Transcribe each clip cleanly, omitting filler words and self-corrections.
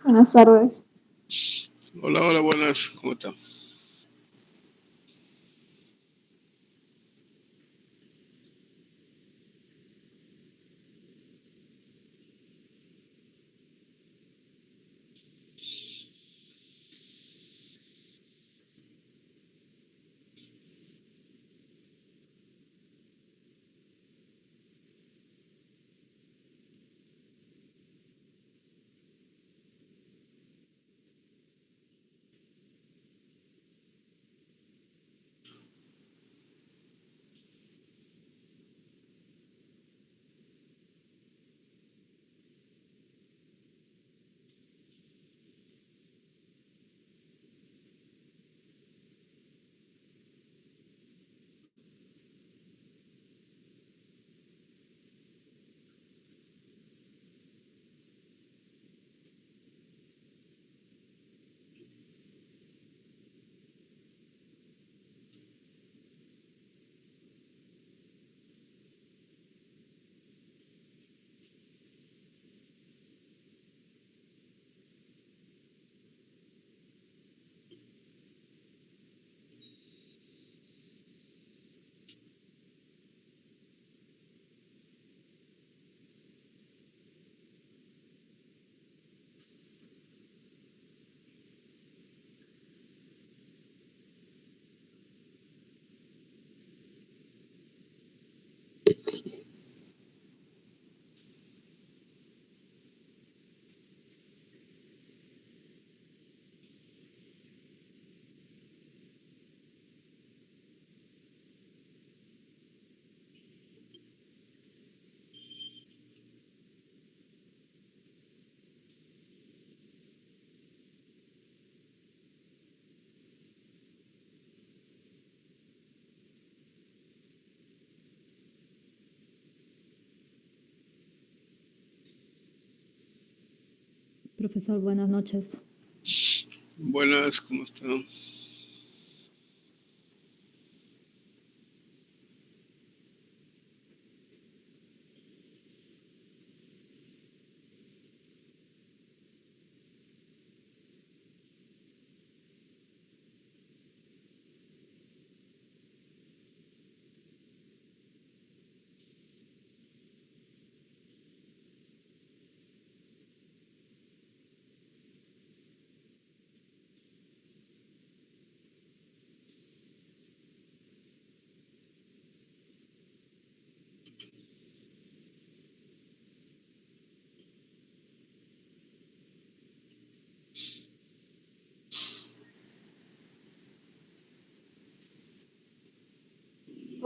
Buenas tardes. Hola, hola, buenas, ¿cómo están? Profesor, buenas noches. Buenas, ¿cómo están?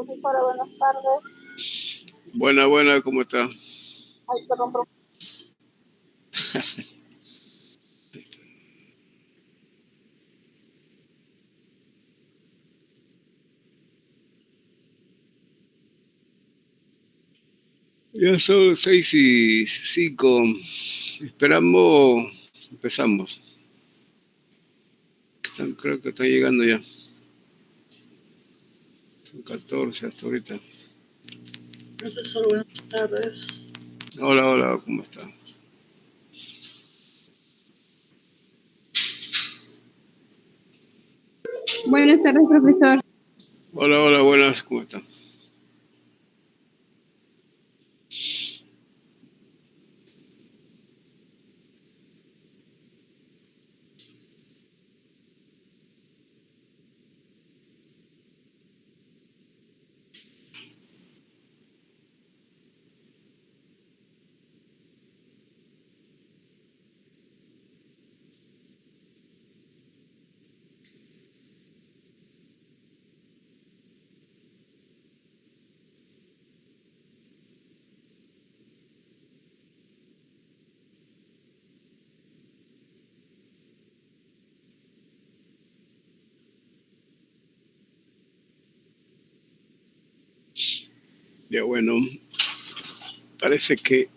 profesora, buenas tardes. Buena, ¿cómo está? Ay, perdón, Ya son 6:05. Empezamos. Creo que están llegando ya. Son 14 hasta ahorita. profesor, buenas tardes. Hola, ¿cómo está? Buenas tardes, profesor. Hola, buenas, ¿cómo está? Ya bueno, parece que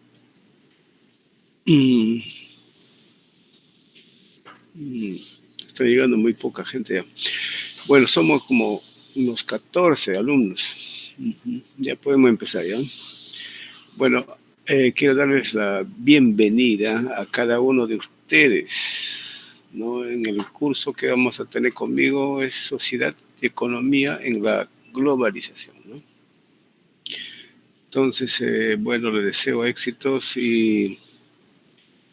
está llegando muy poca gente ya. Bueno, somos como unos 14 alumnos. Ya podemos empezar ya. Bueno, quiero darles la bienvenida a cada uno de ustedes, ¿no? En el curso que vamos a tener conmigo es Sociedad y Economía en la Globalización, ¿no? Entonces, bueno, les deseo éxitos y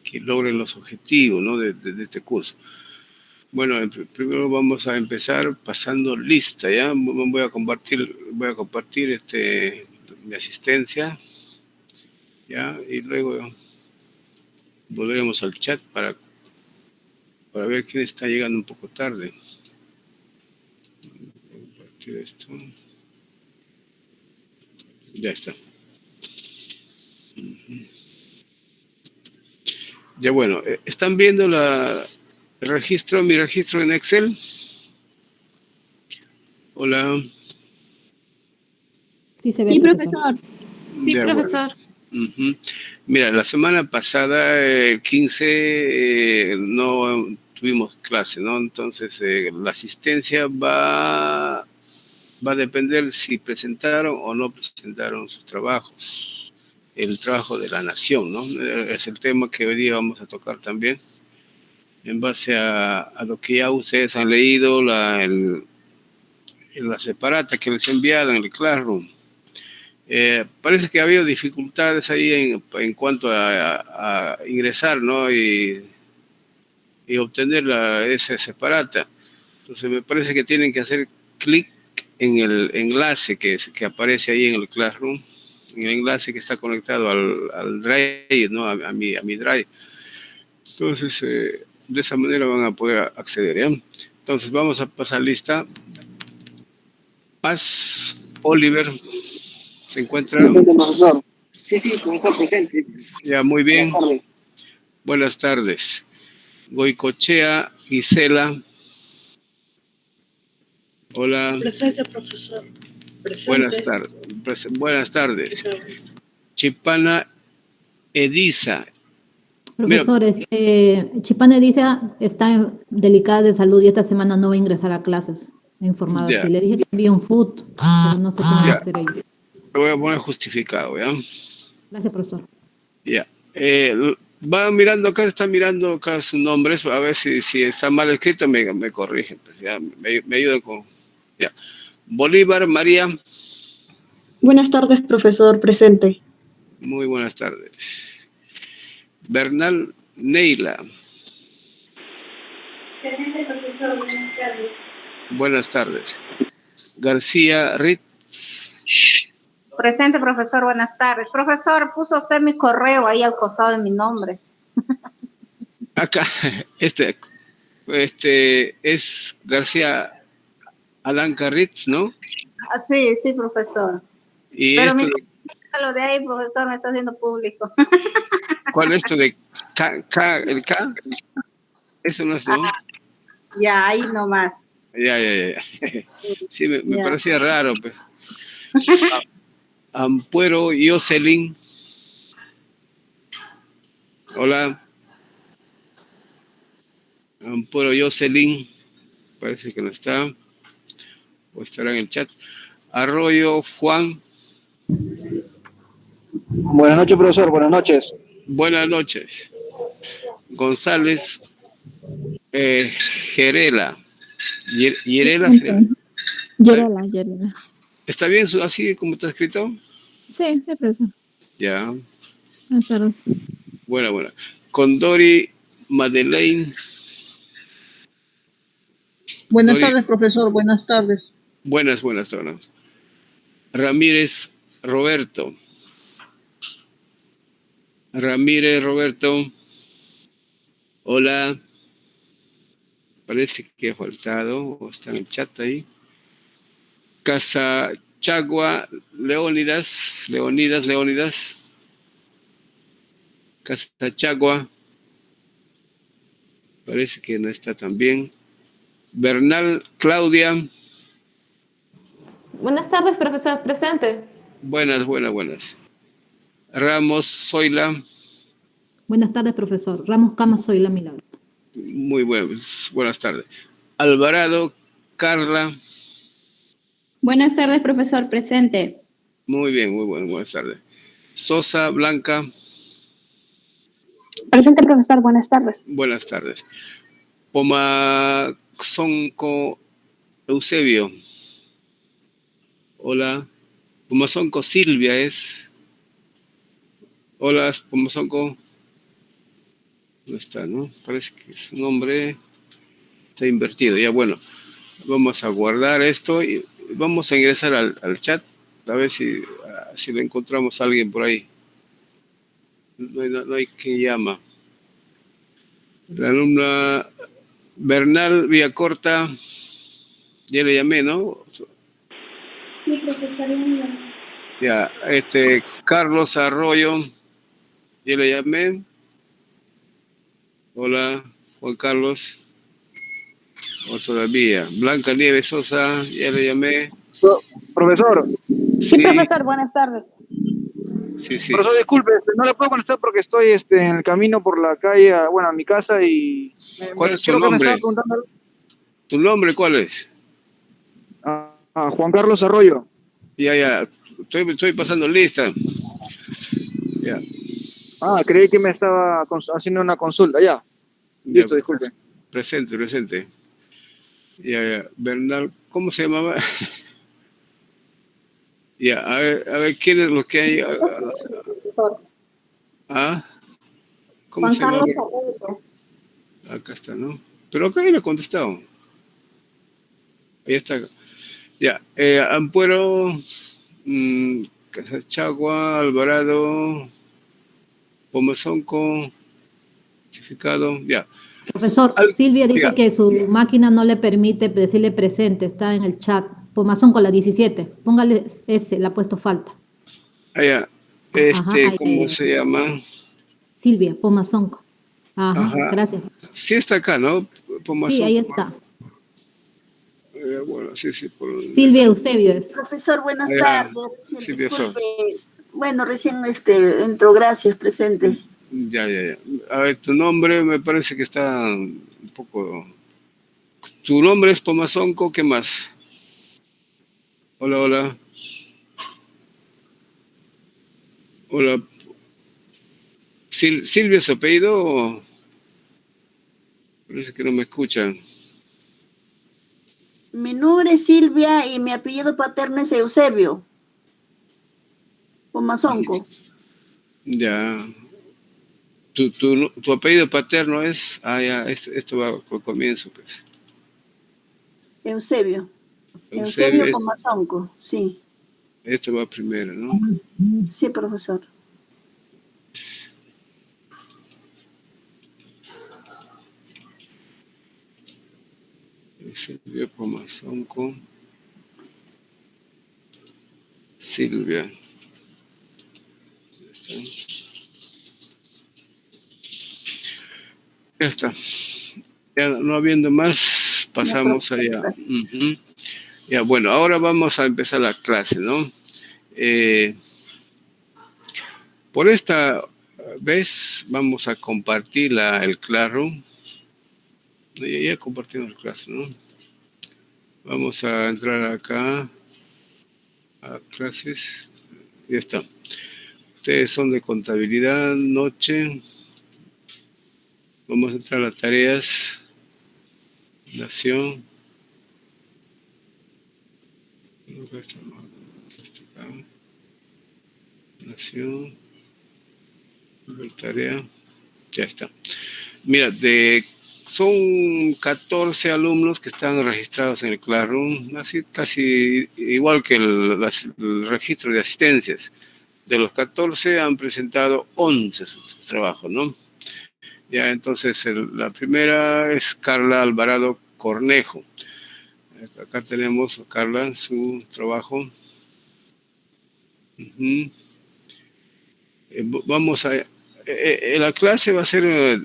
que logren los objetivos, ¿no? de este curso. Bueno, primero vamos a empezar pasando lista, ¿ya? Voy a compartir mi asistencia, ¿ya? Y luego volveremos al chat para ver quién está llegando un poco tarde. Voy a compartir esto. Ya está. Ya bueno, ¿están viendo mi registro en Excel? Hola. Sí, se ve, Sí, profesor. Sí, Ya, profesor. Bueno. Mira, la semana pasada, el 15, no tuvimos clase, ¿no? Entonces, la asistencia va a depender si presentaron o no presentaron sus trabajos. El trabajo de la nación, ¿no? Es el tema que hoy día vamos a tocar también, en base a lo que ya ustedes han leído, en la separata que les he enviado en el Classroom. Parece que ha habido dificultades ahí en cuanto a ingresar, ¿no? Y obtener esa separata. Entonces me parece que tienen que hacer clic en el enlace que aparece ahí en el Classroom, en el enlace que está conectado al Drive, ¿no? A mi Drive. Entonces, de esa manera van a poder acceder, ¿ya? Entonces, vamos a pasar lista. Paz, Oliver, ¿se encuentra? Presente, profesor. Sí, profesor, presente. Ya, muy bien. Buenas tardes. Buenas tardes. Goicochea, Gisela. Hola. Presente, profesor. Presente. Buenas tardes. Chipana Edisa. Profesor, Chipana Edisa está delicada de salud y esta semana no va a ingresar a clases. Me he informado así. Le dije que envíe un food, pero no sé cómo va a hacer ella. Lo voy a poner justificado, ¿ya? Gracias, profesor. Ya. Están mirando acá sus nombres, a ver si está mal escrito, me corrigen. Pues, ya, me ayudan con... Ya. Bolívar, María. Buenas tardes, profesor, presente. Muy buenas tardes. Bernal Neila. Presente, profesor, buenas tardes. Buenas tardes. García Ritz. Presente, profesor, buenas tardes. Profesor, puso usted mi correo ahí al costado de mi nombre. Acá, este es García Alanca Ritz, ¿no? Ah, sí, sí, profesor. Y Pero esto mi de, lo de ahí, profesor, me está haciendo público. ¿cuál es esto de el K? Eso no es, ¿no? Ya, ahí nomás. Ya. Sí, me Ya. parecía raro, pues. Ampuero Jocelyn. Hola, Ampuero Jocelyn. Parece que no está. O estará en el chat. Arroyo Juan. Buenas noches, profesor. Buenas noches. Buenas noches. González Gerela. Yerela. Yerela, Yerela. ¿Está bien así como está escrito? Sí, sí, profesor. Ya. Buenas tardes. Buena. Condori Madeleine. Buenas Dori, tardes, profesor. Buenas tardes. buenas. Ramírez Roberto. Ramírez Roberto. Hola. Parece que ha faltado. O está en el chat ahí. Casa Chagua Leónidas. Leónidas. Casa Chagua. Parece que no está tan bien. Bernal Claudia. Buenas tardes, profesor. Presente. Buenas. Ramos Zoila. Buenas tardes, profesor. Ramos Cama, soy la Milagro. Muy buenas tardes. Alvarado Carla. Buenas tardes, profesor. Presente. Muy bien, buenas tardes. Sosa Blanca. Presente, profesor. Buenas tardes. Buenas tardes. Pomazonco Eusebio. Hola. Pomazonco Silvia es. Hola, Pomazonco. No está, ¿no? Parece que su nombre está invertido. Ya, bueno. Vamos a guardar esto y vamos a ingresar al chat. A ver si le encontramos a alguien por ahí. No hay quien llama. La alumna Bernal Villacorta, ya le llamé, ¿no? Sí, profesor. Ya, Carlos Arroyo, ya le llamé. Hola, Juan Carlos. O todavía. Blanca Nieves Sosa, ya le llamé. Profesor. Sí, Sí, profesor. Buenas tardes. sí. Profesor, disculpe, no le puedo contestar porque estoy en el camino por la calle, a mi casa y ¿Cuál es tu creo que me estaba nombre? preguntando ¿Tu nombre cuál es? a Juan Carlos Arroyo. Ya. Estoy pasando lista. Ya. Creí que me estaba haciendo una consulta. Ya, Ya, listo, disculpe. presente. Ya. Bernal, ¿cómo se llamaba? Ya, a ver, ¿quiénes los que hay? ¿Cómo Juan se llamaba? Carlos Arroyo. Acá está, ¿no? Pero acá le he contestado. Ahí está. Ya, Ampuero, Casachagua, Alvarado, Pomazonco, certificado, ya. Profesor, Silvia dice Diga. que su máquina no le permite decirle presente, está en el chat. Pomazón con la 17. Póngale ese, le ha puesto falta. Allá, Ahí. ¿cómo se llama? Silvia, Pomazonco. Ajá. Gracias. Sí está acá, ¿no? Sí, ahí Pomazonco. está. Bueno, sí. Silvia Eusebio es. Profesor, buenas Allá, tardes. Recién, Silvia Sol. disculpe. Bueno, recién entró, gracias, presente. Ya. A ver, tu nombre me parece que está un poco... Tu nombre es Pomazonco, ¿qué más? Hola. Hola. ¿Silvia es su apellido? Parece que no me escuchan. Mi nombre es Silvia y mi apellido paterno es Eusebio. Pomazonco. Ya. Tu apellido paterno es... ya, esto va por comienzo, pues. Eusebio Eusebio, Pomazonco, sí. esto va primero, ¿no? Sí, profesor. Eusebio Pomazonco. Silvia. Ya está. Ya no habiendo más, pasamos allá. Ya, bueno, ahora vamos a empezar la clase, ¿no? Por esta vez vamos a compartir el Classroom. Ya compartimos el Classroom, ¿no? Vamos a entrar acá a clases. Ya está. Ustedes son de contabilidad, noche. Vamos a entrar a las tareas. Nación. Nación. Tarea. Ya está. Mira, son 14 alumnos que están registrados en el Classroom, así casi igual que el registro de asistencias. De los 14 han presentado 11 sus trabajos, ¿no? Ya, entonces la primera es Carla Alvarado Cornejo. Acá tenemos a Carla, su trabajo. Vamos a... la clase va a ser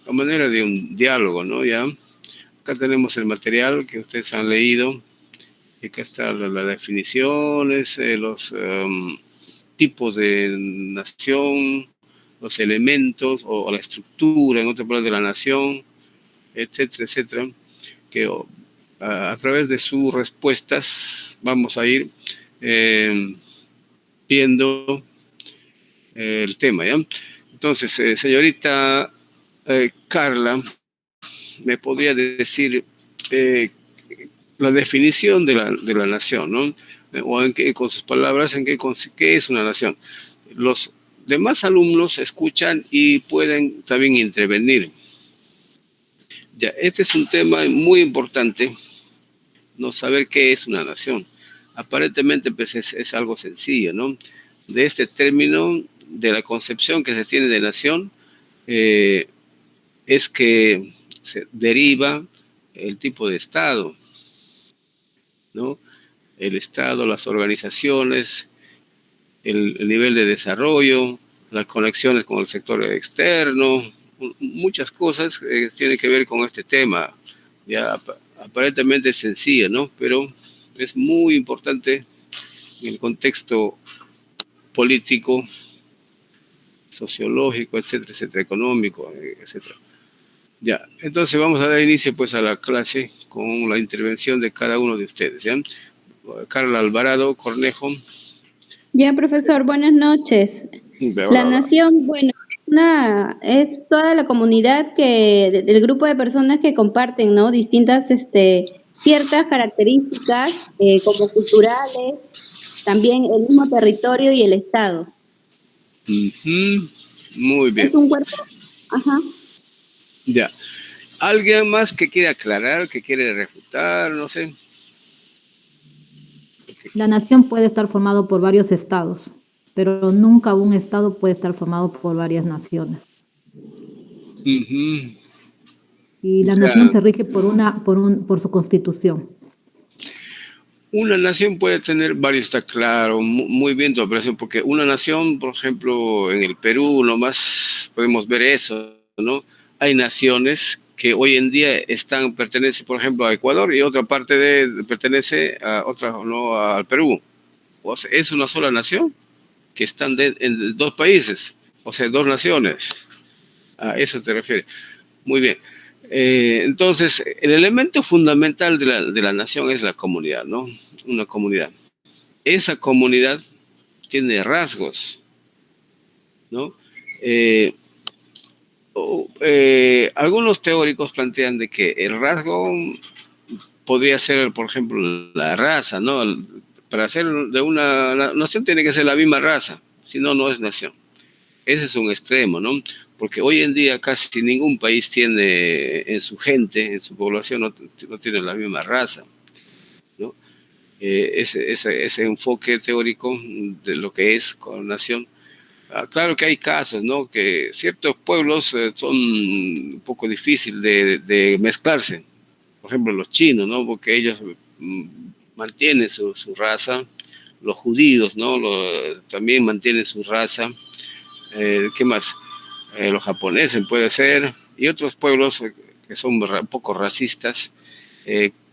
a manera de un diálogo, ¿no? Ya. Acá tenemos el material que ustedes han leído. Y acá están las definiciones, los tipos de nación, los elementos o la estructura, en otras palabras, de la nación, etcétera, etcétera. Que a través de sus respuestas vamos a ir viendo el tema, ¿ya? Entonces, señorita Carla, ¿me podría decir la definición de la nación, ¿no? O con sus palabras, ¿qué es una nación? Los demás alumnos escuchan y pueden también intervenir. Ya, este es un tema muy importante, no saber qué es una nación. Aparentemente pues, es algo sencillo, ¿no? De este término, de la concepción que se tiene de nación, es que se deriva el tipo de Estado, ¿no? El Estado, las organizaciones, el nivel de desarrollo, las conexiones con el sector externo, muchas cosas tienen que ver con este tema. Ya aparentemente es sencillo, ¿no? Pero es muy importante en el contexto político, sociológico, etcétera, etcétera, económico, etcétera. Ya, entonces vamos a dar inicio pues a la clase con la intervención de cada uno de ustedes, ¿ya? Carla Alvarado Cornejo. Ya, profesor, buenas noches. La nación, bueno, es toda la comunidad del grupo de personas que comparten, ¿no? Distintas, ciertas características, como culturales, también el mismo territorio y el Estado. Muy bien. Es un cuerpo, ajá. Ya. ¿Alguien más que quiere aclarar, que quiere refutar, no sé? La nación puede estar formado por varios estados, pero nunca un estado puede estar formado por varias naciones. Y la nación se rige por su constitución. Una nación puede tener varios, está claro, muy bien tu apreciación, porque una nación, por ejemplo, en el Perú nomás podemos ver eso, ¿no? Hay naciones que hoy en día pertenecen, por ejemplo, a Ecuador y otra parte pertenece a otra, no, al Perú. O sea, es una sola nación que están en dos países, o sea, dos naciones. A eso te refieres. Muy bien. Entonces, el elemento fundamental de la nación es la comunidad, ¿no? Una comunidad. Esa comunidad tiene rasgos, ¿no? Algunos teóricos plantean de que el rasgo podría ser, por ejemplo, la raza, ¿no? Para ser de una nación tiene que ser la misma raza, si no, no es nación. Ese es un extremo, ¿no? Porque hoy en día casi ningún país tiene en su gente, en su población, no tiene la misma raza, ¿no? Ese enfoque teórico de lo que es con nación. Claro que hay casos, ¿no? Que ciertos pueblos son un poco difíciles de mezclarse. Por ejemplo, los chinos, ¿no? Porque ellos mantienen su raza, los judíos, ¿no? También mantienen su raza. ¿Qué más? Los japoneses puede ser, y otros pueblos que son un poco racistas,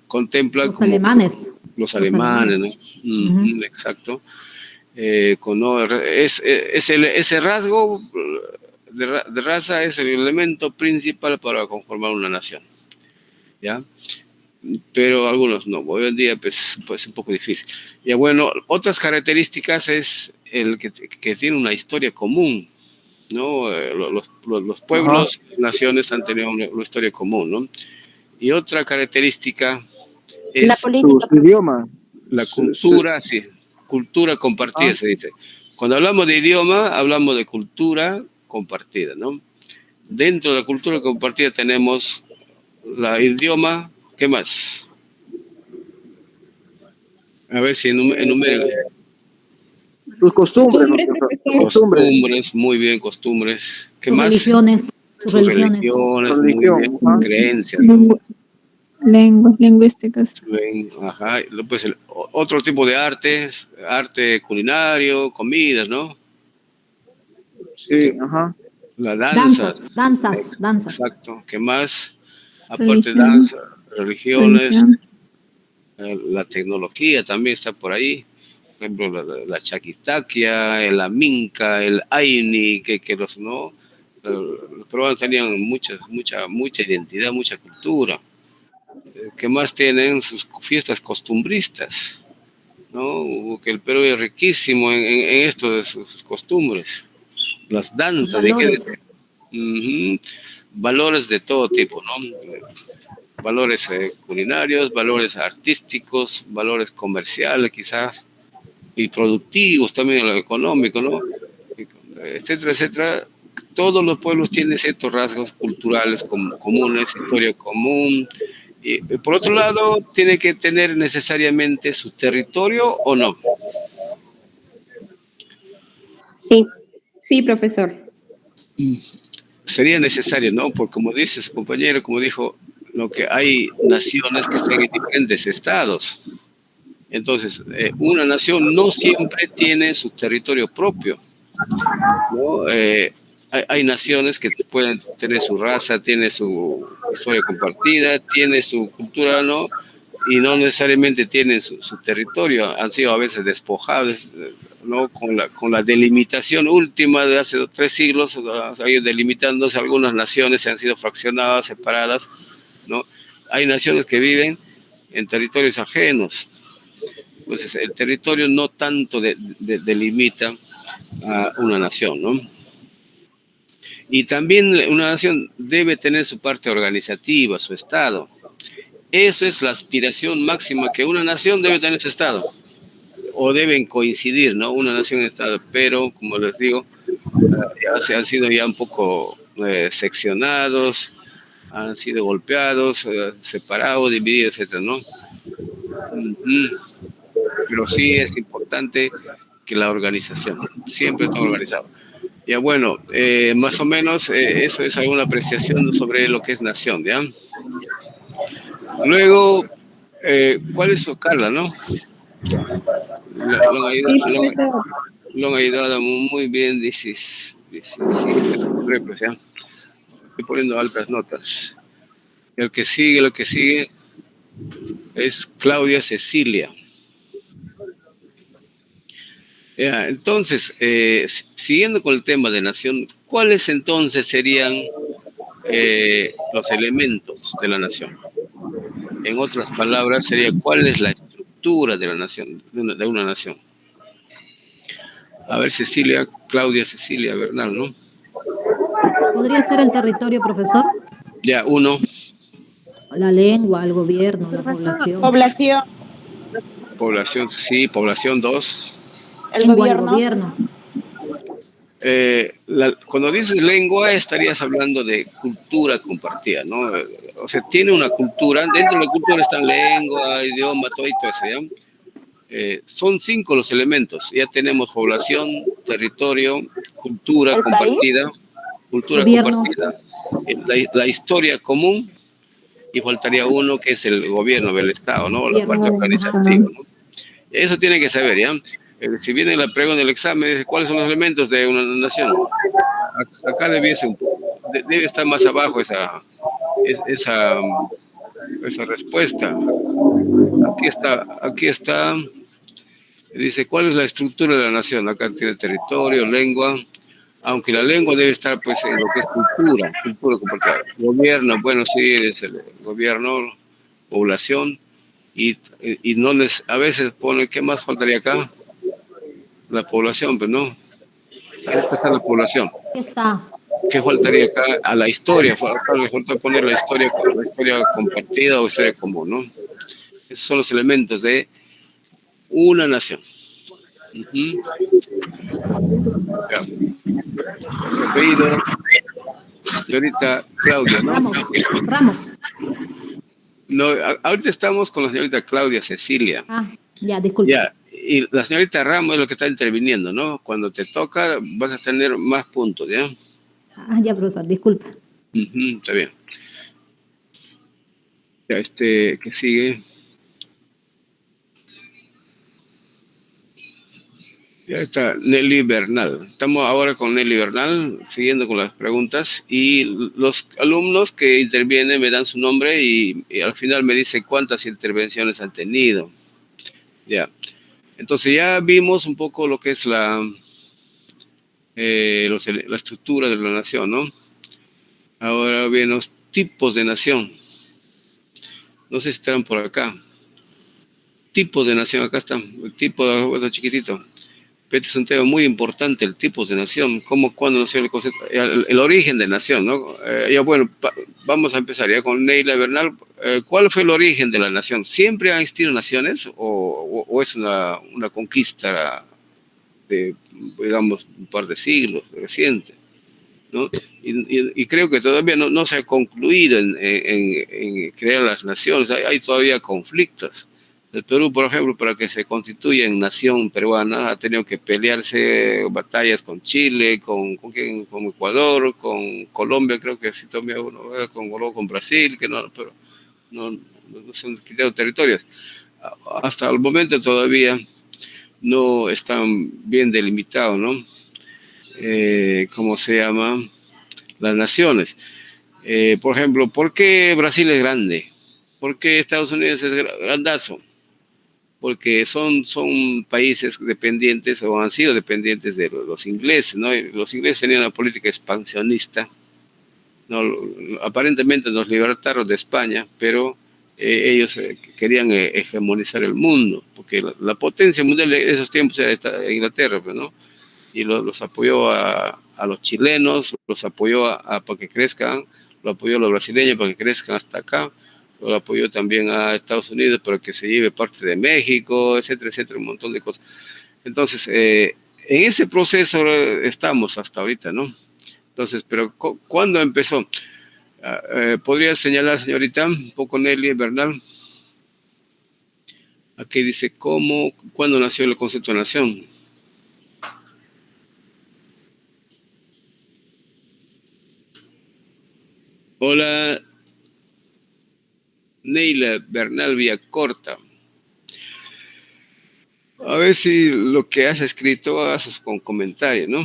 contemplan Los alemanes. Los alemanes, ¿no? Exacto. Ese rasgo de raza es el elemento principal para conformar una nación, ¿ya? Pero algunos no. Hoy en día pues un poco difícil. Ya bueno, otras características es el que tiene una historia común, ¿no? Los pueblos, naciones han tenido una historia común, ¿no? Y otra característica es La política. Su idioma. la cultura, sí, cultura compartida se dice. Cuando hablamos de idioma, hablamos de cultura compartida, ¿no? Dentro de la cultura compartida tenemos el idioma, ¿qué más? A ver si enumeren. Sus costumbres, ¿no? Costumbres, muy bien, costumbres. ¿Qué más? Religiones. Sus religiones, muy bien, creencias, ¿no? Lenguas, lingüísticas. Ajá, pues otro tipo de arte culinario, comidas, ¿no? Sí, ajá. La danza. Danzas. Exacto. ¿Qué más? Aparte de danza, religiones, la tecnología también está por ahí. Por ejemplo, la chaquitaquia, el aminca, el aini, que los no, los peruanos tenían mucha identidad, mucha cultura. ¿Qué más tienen? Sus fiestas costumbristas, ¿no? Que el Perú es riquísimo en esto de sus costumbres. Las danzas, valores de todo tipo, ¿no? Valores culinarios, valores artísticos, valores comerciales quizás, y productivos también, lo económico, ¿no? Etcétera, etcétera. Todos los pueblos tienen ciertos rasgos culturales comunes, historia común. Y, por otro lado, tiene que tener necesariamente su territorio o no. Sí, profesor. Sería necesario, ¿no? Porque como dice su compañero, como dijo, lo que hay naciones que están en diferentes estados. Entonces, una nación no siempre tiene su territorio propio, ¿no? Hay naciones que pueden tener su raza, tiene su historia compartida, tiene su cultura, ¿no? Y no necesariamente tienen su territorio. Han sido a veces despojados, ¿no? Con la delimitación última de hace 3 siglos, ha ido delimitándose algunas naciones, se han sido fraccionadas, separadas, ¿no? Hay naciones que viven en territorios ajenos. Entonces, el territorio no tanto delimita a una nación, ¿no? Y también una nación debe tener su parte organizativa, su Estado. Eso es la aspiración máxima, que una nación debe tener su Estado. O deben coincidir, ¿no? Una nación y un Estado. Pero, como les digo, ya se han sido ya un poco seccionados, han sido golpeados, separados, divididos, etc., ¿no? Pero sí es importante que la organización siempre está organizado. Ya bueno, más o menos eso es alguna apreciación sobre lo que es nación, ¿ya? Luego, ¿cuál es su Carla, no? Lo han ayudado muy bien, dice, sí, ¿ya? Estoy poniendo altas notas. Lo que sigue es Claudia Cecilia. Ya, entonces, siguiendo con el tema de nación, ¿cuáles entonces serían los elementos de la nación? En otras palabras, sería ¿cuál es la estructura de la nación, de una nación? A ver, Claudia Cecilia Bernal, ¿no? ¿Podría ser el territorio, profesor? Ya, 1. La lengua, el gobierno, la población. Población. Sí, población 2. El gobierno. Cuando dices lengua, estarías hablando de cultura compartida, ¿no? O sea, tiene una cultura, dentro de la cultura están lengua, idioma, todo eso, ¿ya? Son 5 los elementos. Ya tenemos población, territorio, cultura compartida, la historia común, y faltaría uno que es el gobierno del Estado, ¿no? La parte organizativa, ¿no? Eso tiene que saber, ¿ya? Si viene la pregunta del examen, dice, ¿cuáles son los elementos de una nación? Acá debe estar más abajo esa respuesta. Aquí está. Dice, ¿cuál es la estructura de la nación? Acá tiene territorio, lengua, aunque la lengua debe estar pues en lo que es cultura compartida. Gobierno, bueno, sí, es el gobierno, población, y no les, a veces pone, ¿qué más faltaría acá? La población, pero no. Ahí está la población. Está. ¿Qué faltaría acá? A la historia, acá le falta poner la historia compartida o historia común, ¿no? Esos son los elementos de una nación. Apellido, señorita Claudia, ¿no? Ramos. No, ahorita estamos con la señorita Claudia Cecilia. Ah, ya, disculpe. Ya, y la señorita Ramos es lo que está interviniendo, ¿no? Cuando te toca vas a tener más puntos, ¿ya? Ah, ya, profesor, disculpa. Está bien. Ya, ¿qué sigue? Ya está Nelly Bernal. Estamos ahora con Nelly Bernal, siguiendo con las preguntas. Y los alumnos que intervienen me dan su nombre y al final me dicen cuántas intervenciones han tenido. Ya. Entonces ya vimos un poco lo que es la estructura de la nación, ¿no? Ahora bien, los tipos de nación. No sé si estarán por acá. Tipos de nación, acá están. El tipo de chiquitito. Este es un tema muy importante, el tipo de nación, cuándo nació el concepto, el origen de nación, ¿no? Ya bueno, vamos a empezar ya con Neila Bernal. ¿Cuál fue el origen de la nación? ¿Siempre han existido naciones o es una conquista de, digamos, un par de siglos reciente, ¿no? Y creo que todavía no se ha concluido en crear las naciones, hay todavía conflictos. El Perú, por ejemplo, para que se constituya en nación peruana, ha tenido que pelearse batallas con Chile, con Ecuador, con Colombia, creo que sí tomé uno, con Brasil, que no, pero no se han quitado territorios. Hasta el momento todavía no están bien delimitados, ¿no? ¿Cómo se llama? Las naciones. Por ejemplo, ¿por qué Brasil es grande? ¿Por qué Estados Unidos es grandazo? Porque son países dependientes o han sido dependientes de los ingleses, ¿no? Los ingleses tenían una política expansionista, ¿no? Aparentemente nos libertaron de España, pero ellos querían hegemonizar el mundo, porque la potencia mundial de esos tiempos era Inglaterra, ¿no? Y los apoyó a los chilenos, los apoyó para que crezcan, lo apoyó a los brasileños para que crezcan hasta acá, lo apoyó también a Estados Unidos para que se lleve parte de México, etcétera, etcétera, un montón de cosas. Entonces, en ese proceso estamos hasta ahorita, ¿no? Entonces, pero ¿cuándo empezó? ¿Podría señalar, señorita, un poco Nelly Bernal? Aquí dice, ¿cuándo nació el concepto de nación? Hola, Neila Bernal Villacorta. A ver si lo que has escrito haces con comentario, ¿no?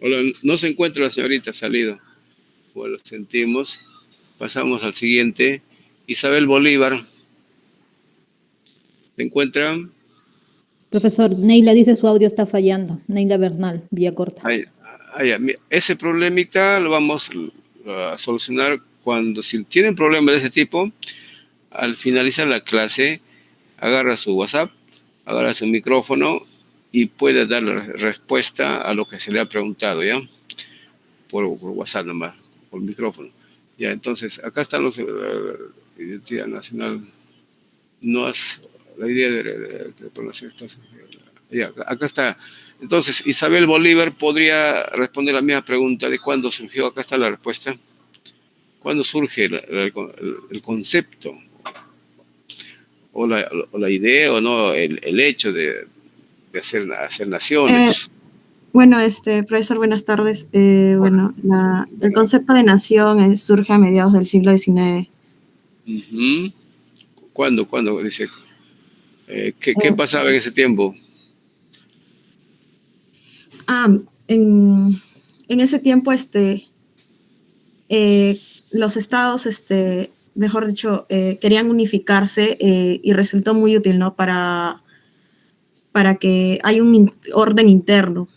Hola, no se encuentra la señorita, salido. Bueno, lo sentimos. Pasamos al siguiente. Isabel Bolívar. ¿Se encuentra? Profesor, Neila dice su audio está fallando. Neila Bernal, Villacorta. Ese problemita lo vamos a solucionar si tienen problemas de ese tipo, al finalizar la clase, agarra su WhatsApp, agarra su micrófono y puede dar la respuesta a lo que se le ha preguntado, ¿ya? Por WhatsApp nomás, por micrófono. Ya, entonces, acá están los identidad nacional. La idea de población está. Ya, acá está. Entonces, Isabel Bolívar podría responder la misma pregunta de cuándo surgió. Acá está la respuesta. ¿Cuándo surge el concepto? O la idea, o no, el hecho de hacer naciones. Bueno, profesor, buenas tardes. Bueno, el concepto de nación surge a mediados del siglo XIX. ¿Cuándo? Dice, ¿qué pasaba en ese tiempo? En ese tiempo, los estados, mejor dicho, querían unificarse y resultó muy útil, ¿no? Para que haya un orden interno.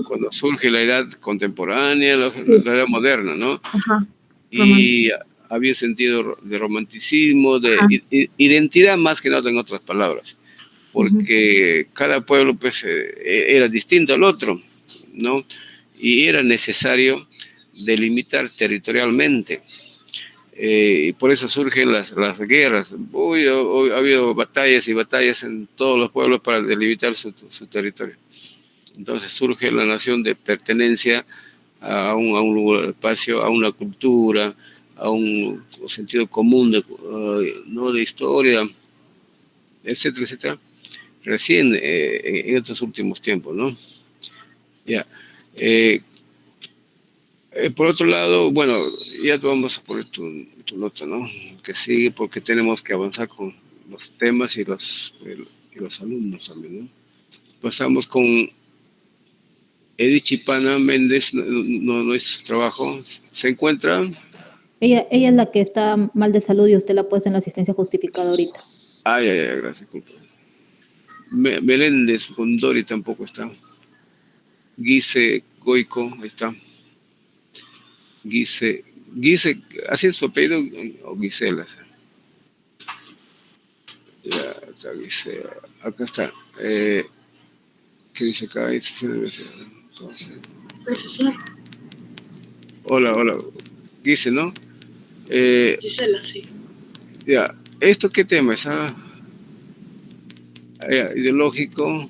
Cuando surge la edad contemporánea, la edad moderna, ¿no? Y había sentido de romanticismo, de identidad más que nada, en otras palabras, porque cada pueblo pues era distinto al otro, ¿no? Y era necesario delimitar territorialmente. Y por eso surgen las guerras. Ha habido batallas y batallas en todos los pueblos para delimitar su territorio. Entonces surge la nación de pertenencia a un lugar, espacio, a una cultura, a un sentido común de historia, etcétera, etcétera. Recién en estos últimos tiempos, ¿no? Ya. Por otro lado, bueno, ya vamos a poner tu nota, ¿no? Que sigue, porque tenemos que avanzar con los temas y los alumnos también, ¿no? Pasamos con Edith Chipana Méndez, no es su trabajo. ¿Se encuentra? Ella es la que está mal de salud y usted la ha puesto en la asistencia justificada ahorita. Ay, gracias, culpa. Meléndez Gondori tampoco está. Guise Goico, ahí está. Guise, ¿así es su apellido o Gisela? Ya está, Guise. Acá está. ¿Qué dice acá? Entonces, Profesor. Hola. Guise, ¿no? Gisela, sí. Ya. ¿Esto qué tema es? Ideológico.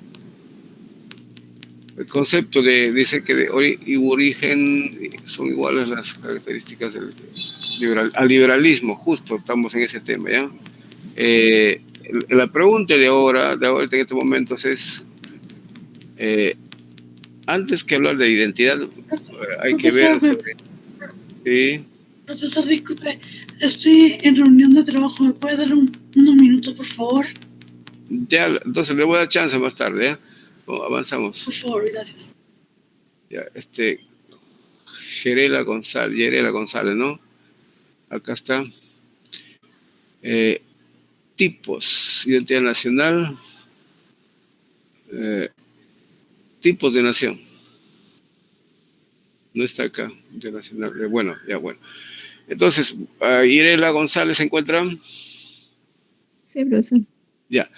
El concepto dice que de origen son iguales las características al liberalismo, justo estamos en ese tema, ¿ya? La pregunta de ahora en estos momentos es, antes que hablar de identidad, hay que ver... ¿Sí? Profesor, disculpe, estoy en reunión de trabajo, ¿me puede dar unos minutos, por favor? Ya, entonces le voy a dar chance más tarde, ¿ya? Avanzamos. Por favor, gracias. Ya, Yerela González, ¿no? Acá está. Tipos, identidad nacional. Tipos de nación. No está acá, internacional. Bueno. Entonces, Yerela González se encuentra. Sí, profesor. Ya.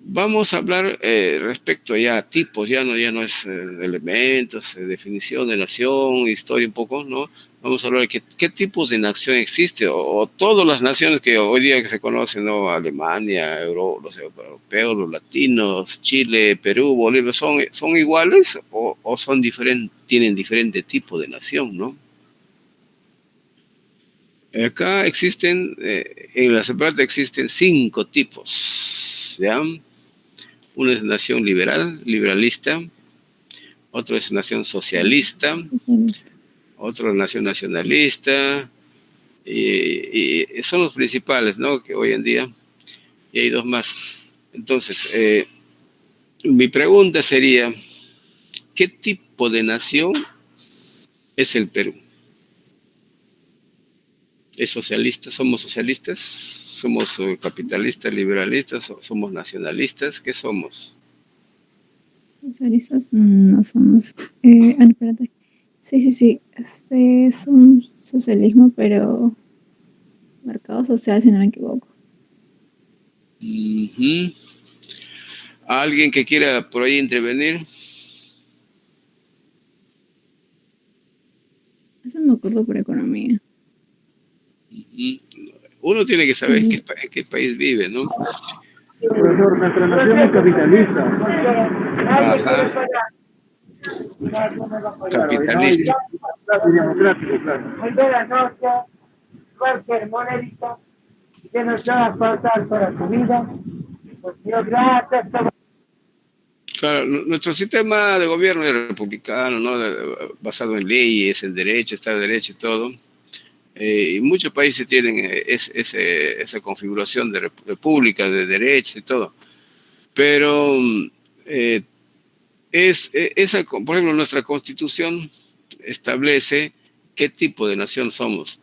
Vamos a hablar respecto ya a tipos, ya no es elementos, definición de nación, historia un poco, ¿no? Vamos a hablar de qué tipos de nación existe, o todas las naciones que hoy día que se conocen, ¿no? Alemania, los europeos, los latinos, Chile, Perú, Bolivia, ¿son iguales o son tienen diferente tipo de nación, ¿no? Acá existen, en la separata existen 5 tipos, ¿ya? Una es nación liberalista, otro es nación socialista, otro es nación nacionalista, y son los principales, ¿no? Que hoy en día, y hay 2 más. Entonces, mi pregunta sería, ¿qué tipo de nación es el Perú? ¿Es socialista? ¿Somos socialistas? ¿Somos capitalistas, liberalistas? ¿Somos nacionalistas? ¿Qué somos? Socialistas no somos. Espérate. Sí. Este es un socialismo, pero mercado social, si no me equivoco. ¿Alguien que quiera por ahí intervenir? Eso me acuerdo por economía. Uno tiene que saber en qué país vive, ¿no? Profesor, nuestra nación es capitalista. Ajá. Capitalista. Y democrático, claro. Muy buenas noches, Jorge Monedito, que nos va a faltar para su vida. Pues Dios gracias. Claro, nuestro sistema de gobierno es republicano, ¿no? Basado en leyes, en derecho, Estado de Derecho y todo. Y muchos países tienen esa configuración de república, de derecho y todo. Pero por ejemplo, nuestra Constitución establece qué tipo de nación somos.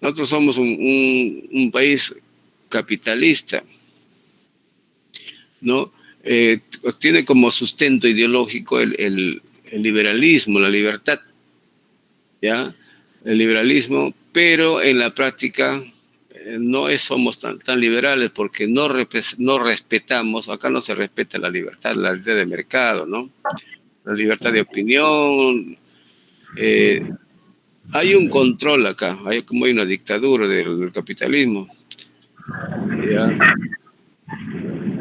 Nosotros somos un país capitalista, ¿no? Tiene como sustento ideológico el liberalismo, la libertad, ¿ya? El liberalismo, pero en la práctica no somos tan liberales porque no respetamos, acá no se respeta la libertad de mercado, ¿no? La libertad de opinión. Hay un control acá, hay una dictadura del capitalismo. ¿Ya?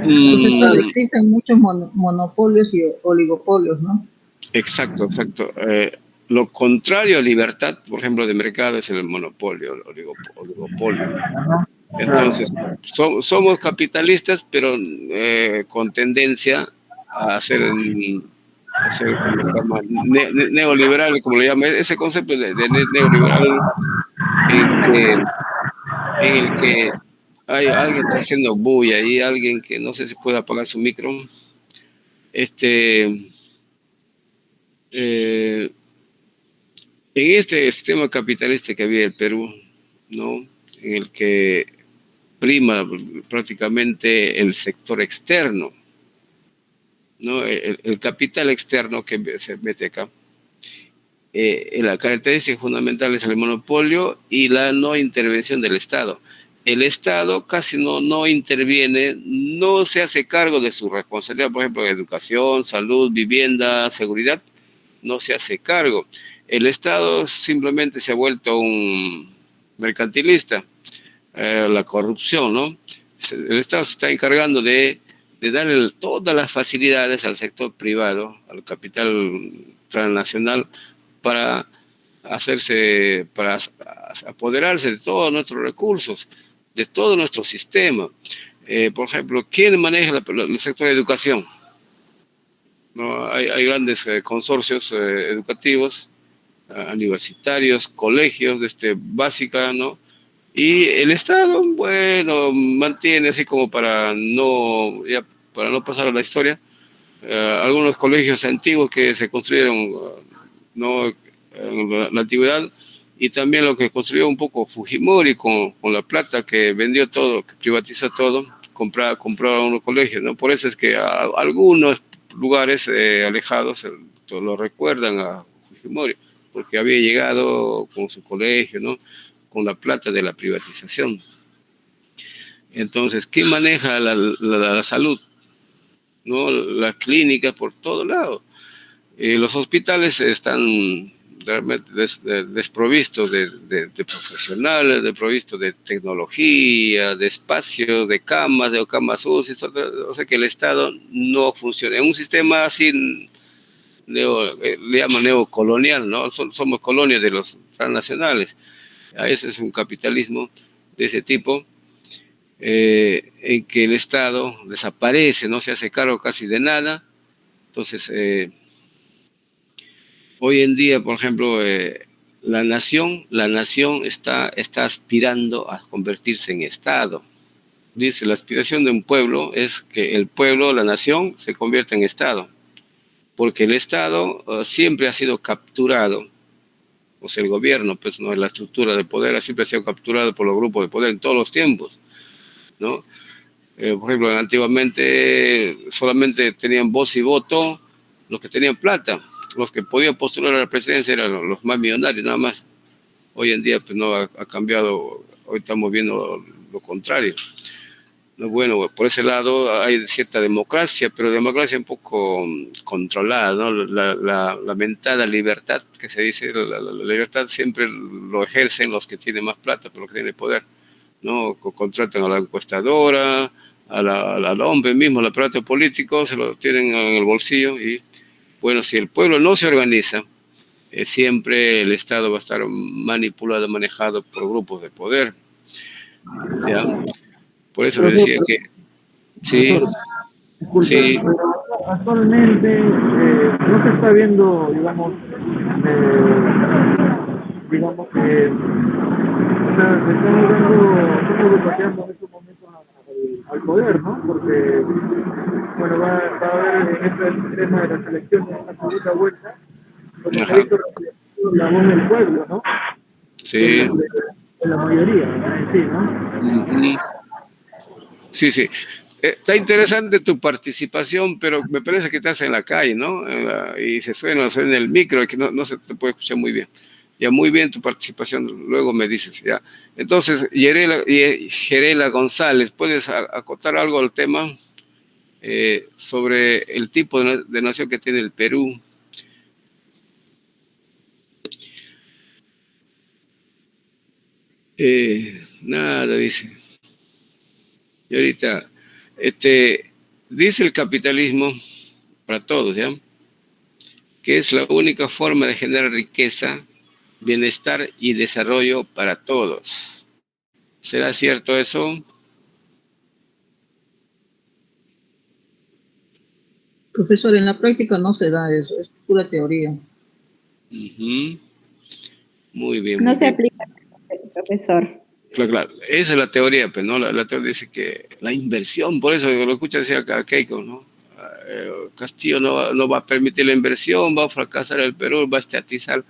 Profesor, existen muchos monopolios y oligopolios, ¿no? Exacto. Lo contrario a libertad, por ejemplo, de mercado es el monopolio, el oligopolio. Entonces, somos capitalistas, pero con tendencia a ser neoliberal, como le llaman, ese concepto de neoliberal en el que hay alguien que está haciendo bulla y alguien que no sé si puede apagar su micro. En este sistema capitalista que había en el Perú, ¿no? En el que prima prácticamente el sector externo, ¿no? El capital externo que se mete acá. La característica fundamental es el monopolio y la no intervención del Estado. El Estado casi no interviene, no se hace cargo de su responsabilidad, por ejemplo, educación, salud, vivienda, seguridad, no se hace cargo. El Estado simplemente se ha vuelto un mercantilista, la corrupción, ¿no? El Estado se está encargando de darle todas las facilidades al sector privado, al capital transnacional, para apoderarse de todos nuestros recursos, de todo nuestro sistema. Por ejemplo, ¿quién maneja el sector de educación? ¿No? Hay grandes consorcios educativos, universitarios, colegios básica, ¿no? Y el Estado, bueno, mantiene así como para no pasar a la historia, algunos colegios antiguos que se construyeron, ¿no? En la antigüedad, y también lo que construyó un poco Fujimori con la plata que vendió todo, que privatizó todo, compró unos colegios, ¿no? Por eso es que algunos lugares alejados lo recuerdan a Fujimori, porque había llegado con su colegio, ¿no? Con la plata de la privatización. Entonces, ¿quién maneja la salud? ¿No? Las clínicas por todos lados. Los hospitales están realmente desprovistos de profesionales, desprovistos de tecnología, de espacios, de camas UCI, o sea que el Estado no funciona. En un sistema así, le llaman neocolonial, ¿no? Somos colonias de los transnacionales. Ese es un capitalismo de ese tipo, en que el Estado desaparece, no se hace cargo casi de nada. Entonces, hoy en día, por ejemplo, la nación está aspirando a convertirse en Estado. Dice, la aspiración de un pueblo es que el pueblo, la nación, se convierta en Estado, porque el Estado siempre ha sido capturado, o sea, el gobierno, pues no, la estructura de poder siempre ha sido capturado por los grupos de poder en todos los tiempos, ¿no? Por ejemplo, antiguamente solamente tenían voz y voto los que tenían plata. Los que podían postular a la presidencia eran los más millonarios, nada más. Hoy en día pues no ha cambiado, hoy estamos viendo lo contrario. No, bueno, por ese lado hay cierta democracia, pero democracia un poco controlada, ¿no? La mentada libertad que se dice, la libertad siempre lo ejercen los que tienen más plata, pero los que tienen poder, ¿no? Contratan a la encuestadora, al hombre mismo, al aparato político, se lo tienen en el bolsillo y bueno, si el pueblo no se organiza, siempre el Estado va a estar manipulado, manejado por grupos de poder. ¿Ya? Por eso le decía que... Sí. Disculpe, Sí. pero actualmente no se está viendo, digamos que o sea, le estamos boicoteando en estos momentos al poder, ¿no? Porque, bueno, va a haber en este tema de las elecciones una segunda vuelta, donde se ha visto la voz del pueblo, ¿no? Sí. De la mayoría, ¿no? Sí, ¿no? Sí, sí. Está interesante tu participación, pero me parece que estás en la calle, ¿no? Y se suena en el micro, que no se te puede escuchar muy bien. Ya, muy bien tu participación, luego me dices, ya. Entonces, Yerela González, ¿puedes acotar algo al tema sobre el tipo de nación que tiene el Perú? Nada, dice. Y ahorita, dice el capitalismo para todos, ¿ya? Que es la única forma de generar riqueza, bienestar y desarrollo para todos. ¿Será cierto eso? Profesor, en la práctica no se da eso, es pura teoría. Muy bien. No muy se bien. aplica, profesor. Claro, esa es la teoría, pero no, la teoría dice que la inversión, por eso lo escucha decir acá Keiko, ¿no? Castillo no va a permitir la inversión, va a fracasar el Perú, va a estatizar,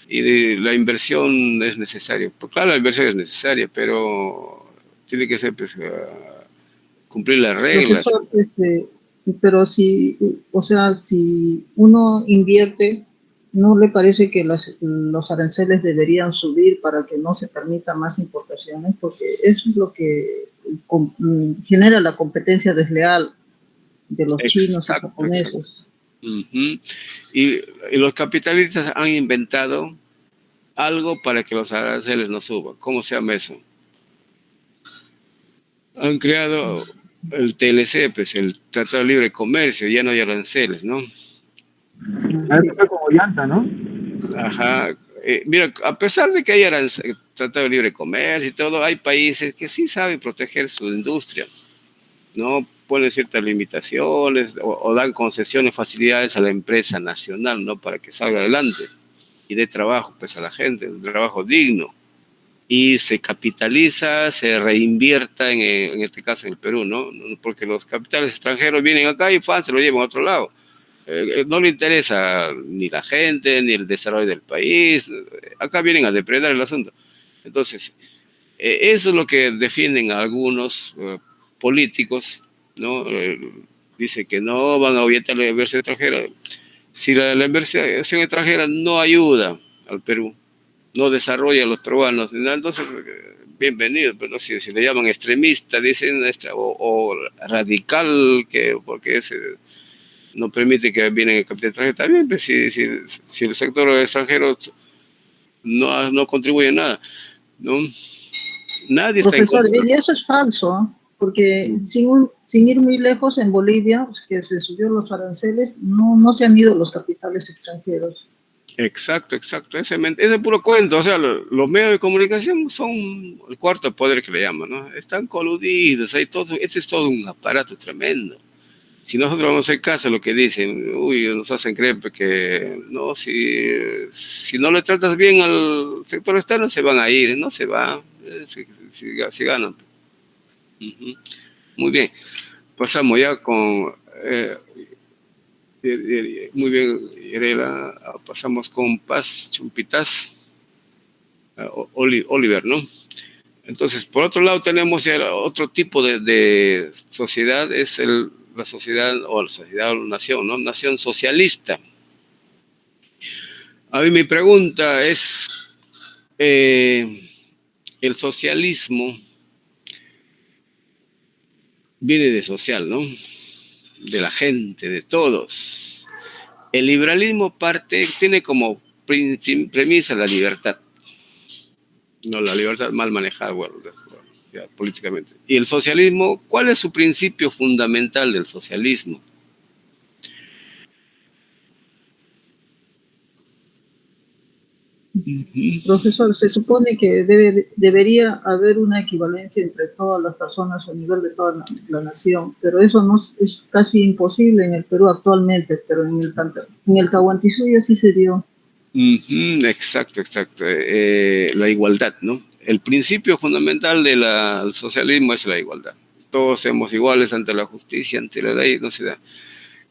y la inversión es necesaria. Pues claro, la inversión es necesaria, pero tiene que ser, pues, cumplir las reglas. Profesor, pero si, o sea, si uno invierte, ¿no le parece que los aranceles deberían subir para que no se permita más importaciones? Porque eso es lo que genera la competencia desleal de los chinos y japoneses. Y los capitalistas han inventado algo para que los aranceles no suban. ¿Cómo se llama eso? Han creado el TLC, pues el Tratado de Libre Comercio, ya no hay aranceles, ¿no? Sí. Como llanta, ¿no? Ajá. Mira, a pesar de que hay Tratado de Libre Comercio y todo, hay países que sí saben proteger su industria, ¿no? Ponen ciertas limitaciones o dan concesiones, facilidades a la empresa nacional, ¿no? Para que salga adelante y dé trabajo, pues, a la gente, un trabajo digno. Y se capitaliza, se reinvierta en este caso en el Perú, ¿no? Porque los capitales extranjeros vienen acá y se lo llevan a otro lado. No le interesa ni la gente, ni el desarrollo del país. Acá vienen a depredar el asunto. Entonces, eso es lo que defienden algunos políticos, ¿no? Dice que no van a ahuyentar la inversión extranjera. Si la inversión extranjera no ayuda al Perú, no desarrolla a los peruanos, entonces bienvenido, pero si le llaman extremista, dicen, o radical, porque no permite que vienen el capital extranjero, también, pues, si el sector extranjero no contribuye en nada, ¿no? Nadie Profesor, está en y eso es falso, porque sin ir muy lejos, en Bolivia, pues, que se subió los aranceles, no se han ido los capitales extranjeros. Exacto. Ese puro cuento. O sea, los medios de comunicación son el cuarto poder que le llaman, ¿no? Están coludidos, este es todo un aparato tremendo. Si nosotros vamos a hacer caso a lo que dicen, nos hacen creer que no, si no le tratas bien al sector externo, se van a ir, no se va, si ganan. Muy bien, pasamos ya con... muy bien, Yerela, pasamos con Paz Chumpitas, Oliver, ¿no? Entonces, por otro lado, tenemos ya otro tipo de sociedad, es la sociedad o nación, ¿no? Nación socialista. A mí mi pregunta es, el socialismo viene de social, ¿no? De la gente, de todos. El liberalismo tiene como premisa la libertad. No, la libertad mal manejada, bueno, ya, políticamente. Y el socialismo, ¿cuál es su principio fundamental del socialismo? Profesor, se supone que debería haber una equivalencia entre todas las personas a nivel de toda la nación, pero eso no es casi imposible en el Perú actualmente, pero en el Tahuantinsuyo sí se dio. Exacto. La igualdad, ¿no? El principio fundamental del socialismo es la igualdad. Todos somos iguales ante la justicia, ante la ley, no se da.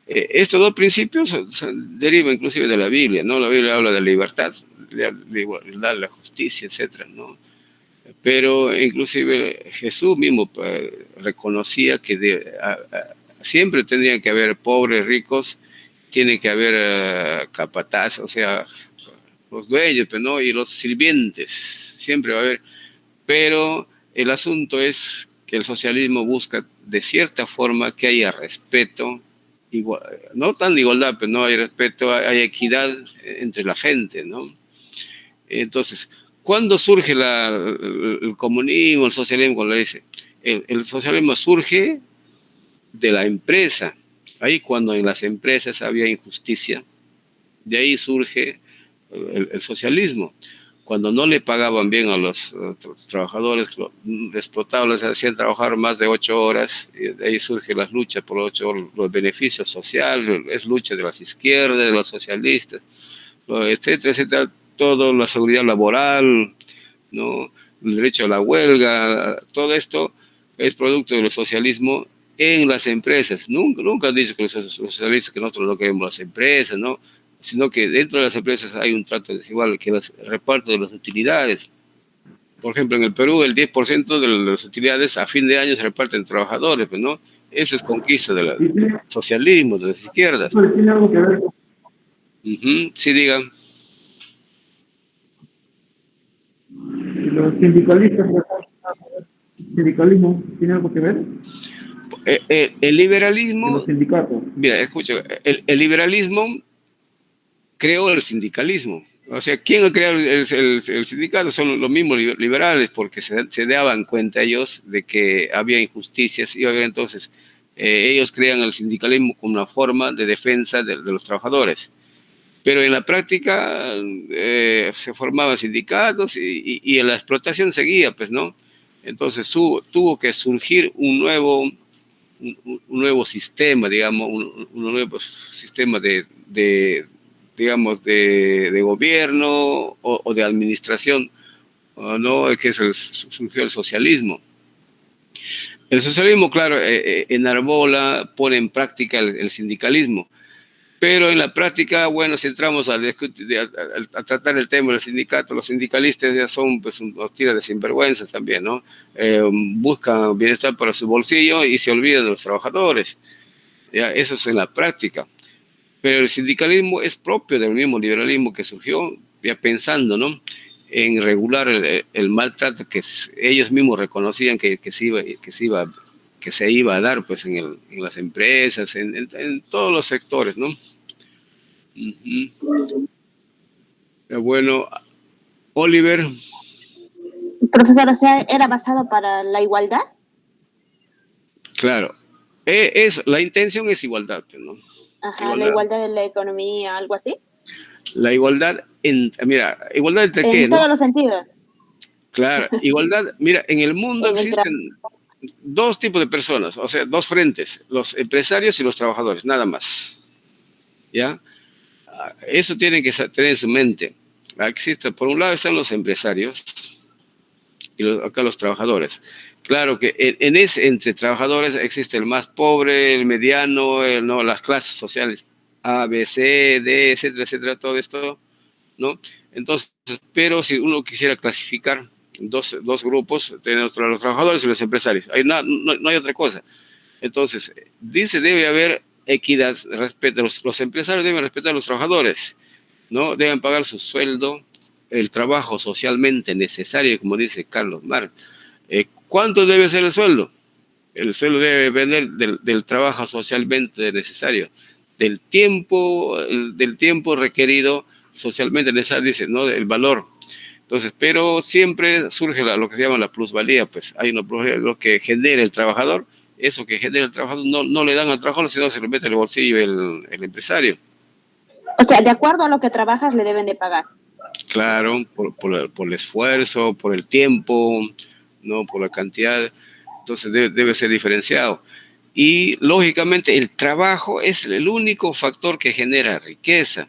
Estos dos principios derivan inclusive de la Biblia, ¿no? La Biblia habla de la libertad, la igualdad, la justicia, etcétera, ¿no? Pero inclusive Jesús mismo reconocía que siempre tendría que haber pobres, ricos, tiene que haber capataz, o sea, los dueños, pero no, y los sirvientes, siempre va a haber. Pero el asunto es que el socialismo busca de cierta forma que haya respeto, no tan de igualdad, pero no hay respeto, hay equidad entre la gente, ¿no? Entonces, ¿cuándo surge el comunismo, el socialismo? Cuando le dice, el socialismo surge de la empresa. Ahí cuando en las empresas había injusticia, de ahí surge el socialismo. Cuando no le pagaban bien a los trabajadores, les explotaban, les hacían trabajar más de 8 horas, y de ahí surge las luchas por los beneficios sociales, es lucha de las izquierdas, de los socialistas, etcétera, todo, la seguridad laboral, ¿no? El derecho a la huelga, todo esto es producto del socialismo en las empresas. Nunca han dicho que los socialistas que nosotros no queremos las empresas, ¿no? Sino que dentro de las empresas hay un trato desigual, que es el reparto de las utilidades. Por ejemplo, en el Perú el 10% de las utilidades a fin de año se reparten entre trabajadores, pues, ¿no? Eso es conquista del socialismo, de las izquierdas. ¿Tiene algo que ver? Sí, digan. Los sindicalistas, ¿sindicalismo tiene algo que ver? El liberalismo... Los sindicatos. Mira, escucha, el liberalismo creó el sindicalismo. O sea, ¿quién ha creado el sindicato? Son los mismos liberales, porque se daban cuenta ellos de que había injusticias y entonces ellos crean el sindicalismo como una forma de defensa de los trabajadores. Pero en la práctica se formaban sindicatos y la explotación seguía, pues, ¿no? Entonces tuvo que surgir un nuevo sistema, digamos, un nuevo sistema digamos, de gobierno o de administración, ¿no? Que surgió el socialismo. El socialismo, claro, enarbola, pone en práctica el sindicalismo, pero en la práctica, bueno, si entramos a tratar el tema del sindicato, los sindicalistas ya son, pues, unos tiras de sinvergüenza también, ¿no? Buscan bienestar para su bolsillo y se olvidan de los trabajadores. ¿Ya? Eso es en la práctica. Pero el sindicalismo es propio del mismo liberalismo que surgió, ya pensando, ¿no?, en regular el maltrato que ellos mismos reconocían que se iba a dar, pues, en las empresas, en todos los sectores, ¿no? Bueno, Oliver. Profesor, o sea, ¿era basado para la igualdad? Claro. La intención es igualdad, ¿no? Ajá, la igualdad de la economía, algo así. La igualdad, igualdad entre qué, En todos los sentidos. Claro, igualdad, mira, en el mundo existen dos tipos de personas, o sea, dos frentes, los empresarios y los trabajadores, nada más. ¿Ya? Eso tienen que tener en su mente. Por un lado están los empresarios y acá los trabajadores. Claro que entre trabajadores existe el más pobre, el mediano, ¿no?, las clases sociales A, B, C, D, etcétera, todo esto, ¿no? Entonces, pero si uno quisiera clasificar dos grupos, tenemos los trabajadores y los empresarios, ahí no hay otra cosa. Entonces, dice, debe haber equidad, respeto. Los empresarios deben respetar a los trabajadores, ¿no? Deben pagar su sueldo, el trabajo socialmente necesario, como dice Carlos Marx. ¿Cuánto debe ser el sueldo? El sueldo debe depender del trabajo socialmente necesario, del tiempo requerido socialmente necesario, dice, ¿no?, del valor. Entonces, pero siempre surge lo que se llama la plusvalía, pues hay una plusvalía, lo que genera el trabajador, eso que genera el trabajador no le dan al trabajador, sino se lo mete en el bolsillo el empresario. O sea, de acuerdo a lo que trabajas le deben de pagar. Claro, por el esfuerzo, por el tiempo, no por la cantidad. Entonces debe ser diferenciado. Y lógicamente el trabajo es el único factor que genera riqueza.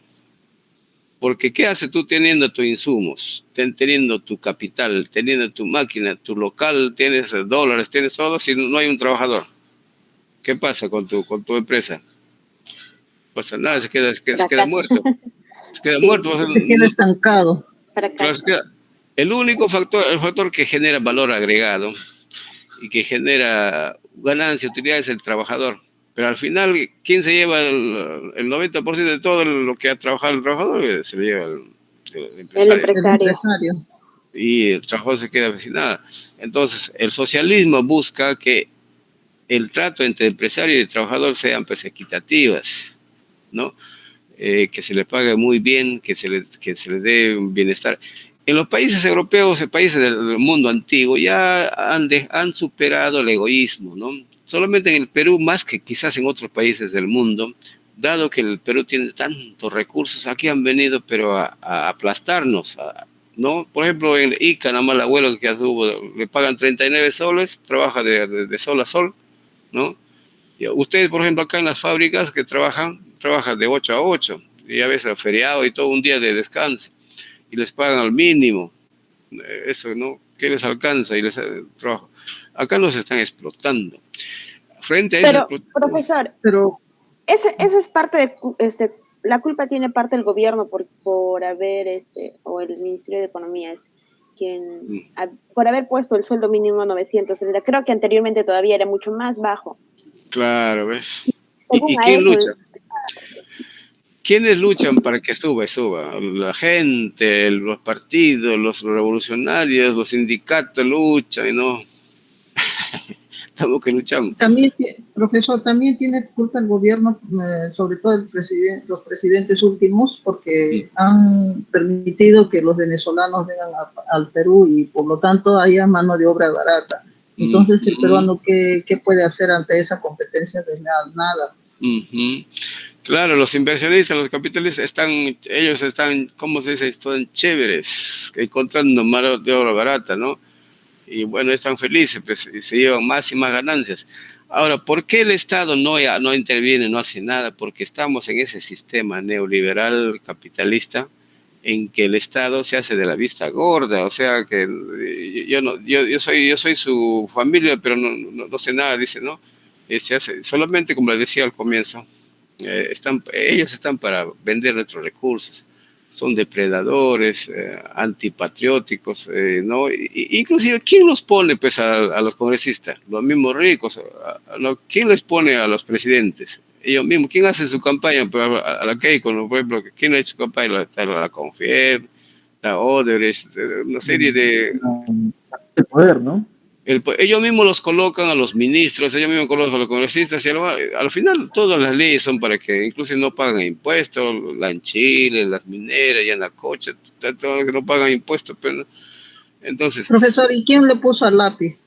Porque ¿qué haces tú teniendo tus insumos, teniendo tu capital, teniendo tu máquina, tu local, tienes dólares, tienes todo, si no hay un trabajador? ¿Qué pasa con tu empresa? No pasa nada, se queda muerto. Se queda muerto. Se queda estancado. El único factor, el factor que genera valor agregado y que genera ganancia, utilidad es el trabajador. Pero al final, ¿quién se lleva el 90% de todo lo que ha trabajado el trabajador? Se lo lleva el empresario. Y el trabajador se queda sin nada. Entonces, el socialismo busca que el trato entre empresario y trabajador sean pues equitativas, ¿no? Que se le pague muy bien, que se le dé un bienestar. En los países europeos, en países del mundo antiguo, ya han superado el egoísmo, ¿no? Solamente en el Perú, más que quizás en otros países del mundo, dado que el Perú tiene tantos recursos, aquí han venido pero a aplastarnos, ¿no? Por ejemplo, en Ica, nada más el abuelo que le pagan 39 soles, trabaja de sol a sol, ¿no? Y ustedes, por ejemplo, acá en las fábricas que trabajan de 8 a 8, y a veces feriado y todo un día de descanso, y les pagan al mínimo. Eso, ¿no? ¿Qué les alcanza? Y les trabajo. Acá los están explotando. Frente a eso. Profesor, esa es parte de la culpa tiene parte del gobierno por haber o el Ministerio de Economía es quien por haber puesto el sueldo mínimo 900. Creo que anteriormente todavía era mucho más bajo. Claro, ¿ves? ¿Y quién lucha? ¿Quiénes luchan para que suba? La gente, los partidos, los revolucionarios, los sindicatos luchan, ¿no? Estamos que luchamos. También, profesor, también tiene culpa el gobierno, sobre todo los presidentes últimos, porque han permitido que los venezolanos vengan al Perú y por lo tanto haya mano de obra barata. Entonces, el peruano, ¿qué puede hacer ante esa competencia desleal? Nada. Claro, los inversionistas, los capitalistas, ellos están, ¿cómo se dice? Están chéveres, encontrando mano de obra barata, ¿no? Y bueno, están felices, pues, y se llevan más y más ganancias. Ahora, ¿por qué el Estado no interviene, no hace nada? Porque estamos en ese sistema neoliberal capitalista en que el Estado se hace de la vista gorda, o sea que yo soy su familia, pero no sé nada, dice, ¿no? Se hace, solamente como les decía al comienzo, ellos están para vender nuestros recursos, son depredadores, antipatrióticos, ¿no? Inclusive, ¿quién los pone pues a los congresistas? Los mismos ricos. ¿Quién les pone a los presidentes? Ellos mismos. ¿Quién hace su campaña? Pues a la Keiko, por ejemplo, ¿quién ha hecho su campaña? La Confiep, la Odebrecht, una serie de... El poder, ¿no? Ellos mismos los colocan a los ministros, ellos mismos colocan a los congresistas y al final todas las leyes son para que incluso no pagan impuestos, la en Chile, las mineras, ya en la cocha, todo lo que no pagan impuestos. Pero, entonces, profesor, ¿y quién le puso al lápiz?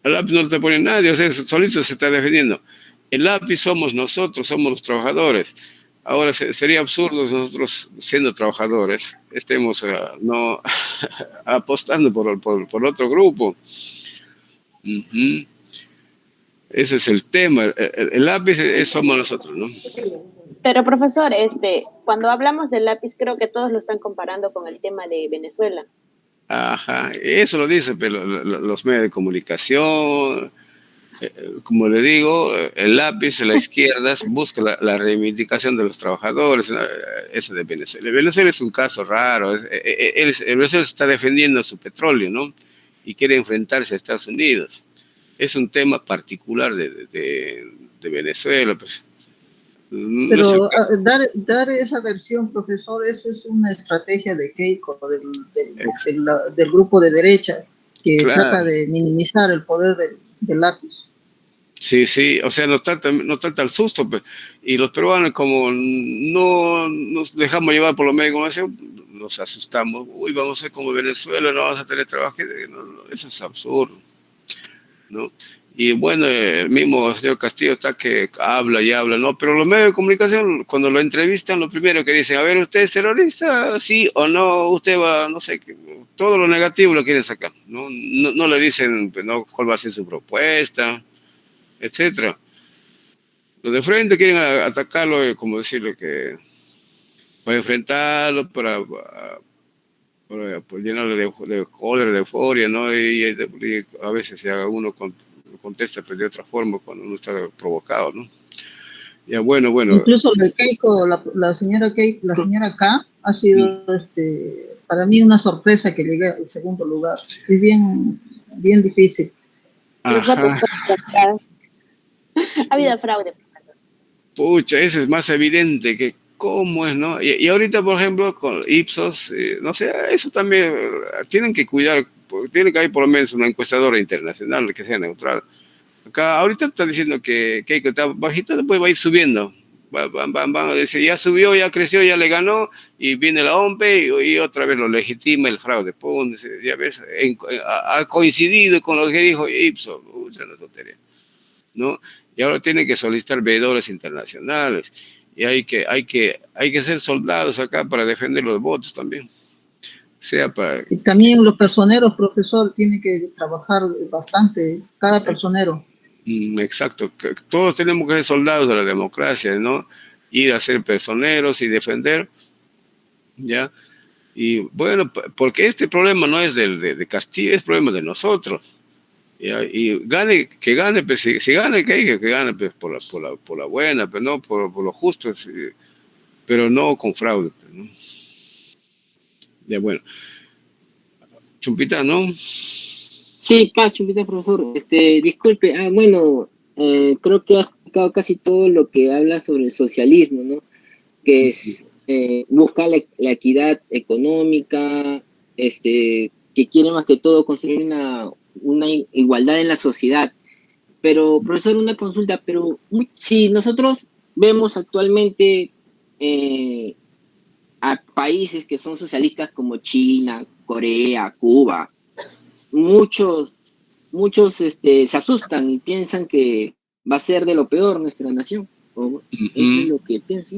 Al lápiz no te pone nadie, o sea, solito se está defendiendo. El lápiz somos nosotros, somos los trabajadores. Ahora sería absurdo nosotros, siendo trabajadores, estemos no apostando por otro grupo. Ese es el tema. El lápiz somos nosotros, ¿no? Pero profesor, cuando hablamos del lápiz, creo que todos lo están comparando con el tema de Venezuela. Ajá, eso lo dicen pero los medios de comunicación. Como le digo, el lápiz de la izquierda busca la reivindicación de los trabajadores, eso de Venezuela. Venezuela es un caso raro, Venezuela está defendiendo su petróleo, ¿no? Y quiere enfrentarse a Estados Unidos. Es un tema particular de Venezuela. Pues. Pero dar esa versión, profesor, eso es una estrategia de Keiko, del grupo de derecha, que trata de minimizar el poder del lápiz. Sí, o sea, nos trata al susto, pues. Y los peruanos, como no nos dejamos llevar por los medios de comunicación, nos asustamos. Uy, vamos a ser como Venezuela, no vamos a tener trabajo. No, eso es absurdo, ¿no? Y bueno, el mismo señor Castillo está que habla y habla, ¿no? Pero los medios de comunicación, cuando lo entrevistan, lo primero que dicen, a ver, ¿usted es terrorista? Sí o no, usted va, no sé, todo lo negativo lo quieren sacar, ¿no? No le dicen, pues, ¿no?, cuál va a ser su propuesta, etcétera. Los de frente quieren atacarlo, como decirle que para enfrentarlo, para llenarlo de cólera, de euforia, ¿no? Y a veces uno contesta pues, de otra forma cuando uno está provocado, ¿no? Ya, bueno. Incluso de Keiko, la señora K ha sido para mí una sorpresa que llegue al segundo lugar. Es bien difícil. Los votos contra. Ha habido fraude. Pucha, ese es más evidente que cómo es, ¿no? Y ahorita, por ejemplo, con Ipsos, no sé, eso también tienen que cuidar, tiene que haber por lo menos una encuestadora internacional que sea neutral. Acá ahorita está diciendo que Keiko está bajita, después va a ir subiendo. Van a decir, ya subió, ya creció, ya le ganó, y viene la OMPE y otra vez lo legitima el fraude. Pum, ya ves, ha coincidido con lo que dijo Ipsos. Uy, una tontería, ¿no? Y ahora tienen que solicitar veedores internacionales. Y hay que ser soldados acá para defender los votos también. Y también los personeros, profesor, tienen que trabajar bastante, cada personero. Exacto, todos tenemos que ser soldados de la democracia, ¿no? Ir a ser personeros y defender, ¿ya? Y bueno, porque este problema no es de Castillo, es problema de nosotros. ¿Ya? Y que gane, pues, si gane, que gane pues, por la buena, pero no por lo justo, pero no con fraude, pues, ¿no? Ya, bueno. Chumpita, ¿no? Sí, Chumpita, profesor. Disculpe, bueno, creo que ha explicado casi todo lo que habla sobre el socialismo, ¿no? Que es buscar la equidad económica, que quiere más que todo construir una igualdad en la sociedad. Pero, profesor, una consulta, pero si nosotros vemos actualmente a países que son socialistas como China, Corea, Cuba, muchos se asustan y piensan que va a ser de lo peor nuestra nación. Eso es lo que pienso.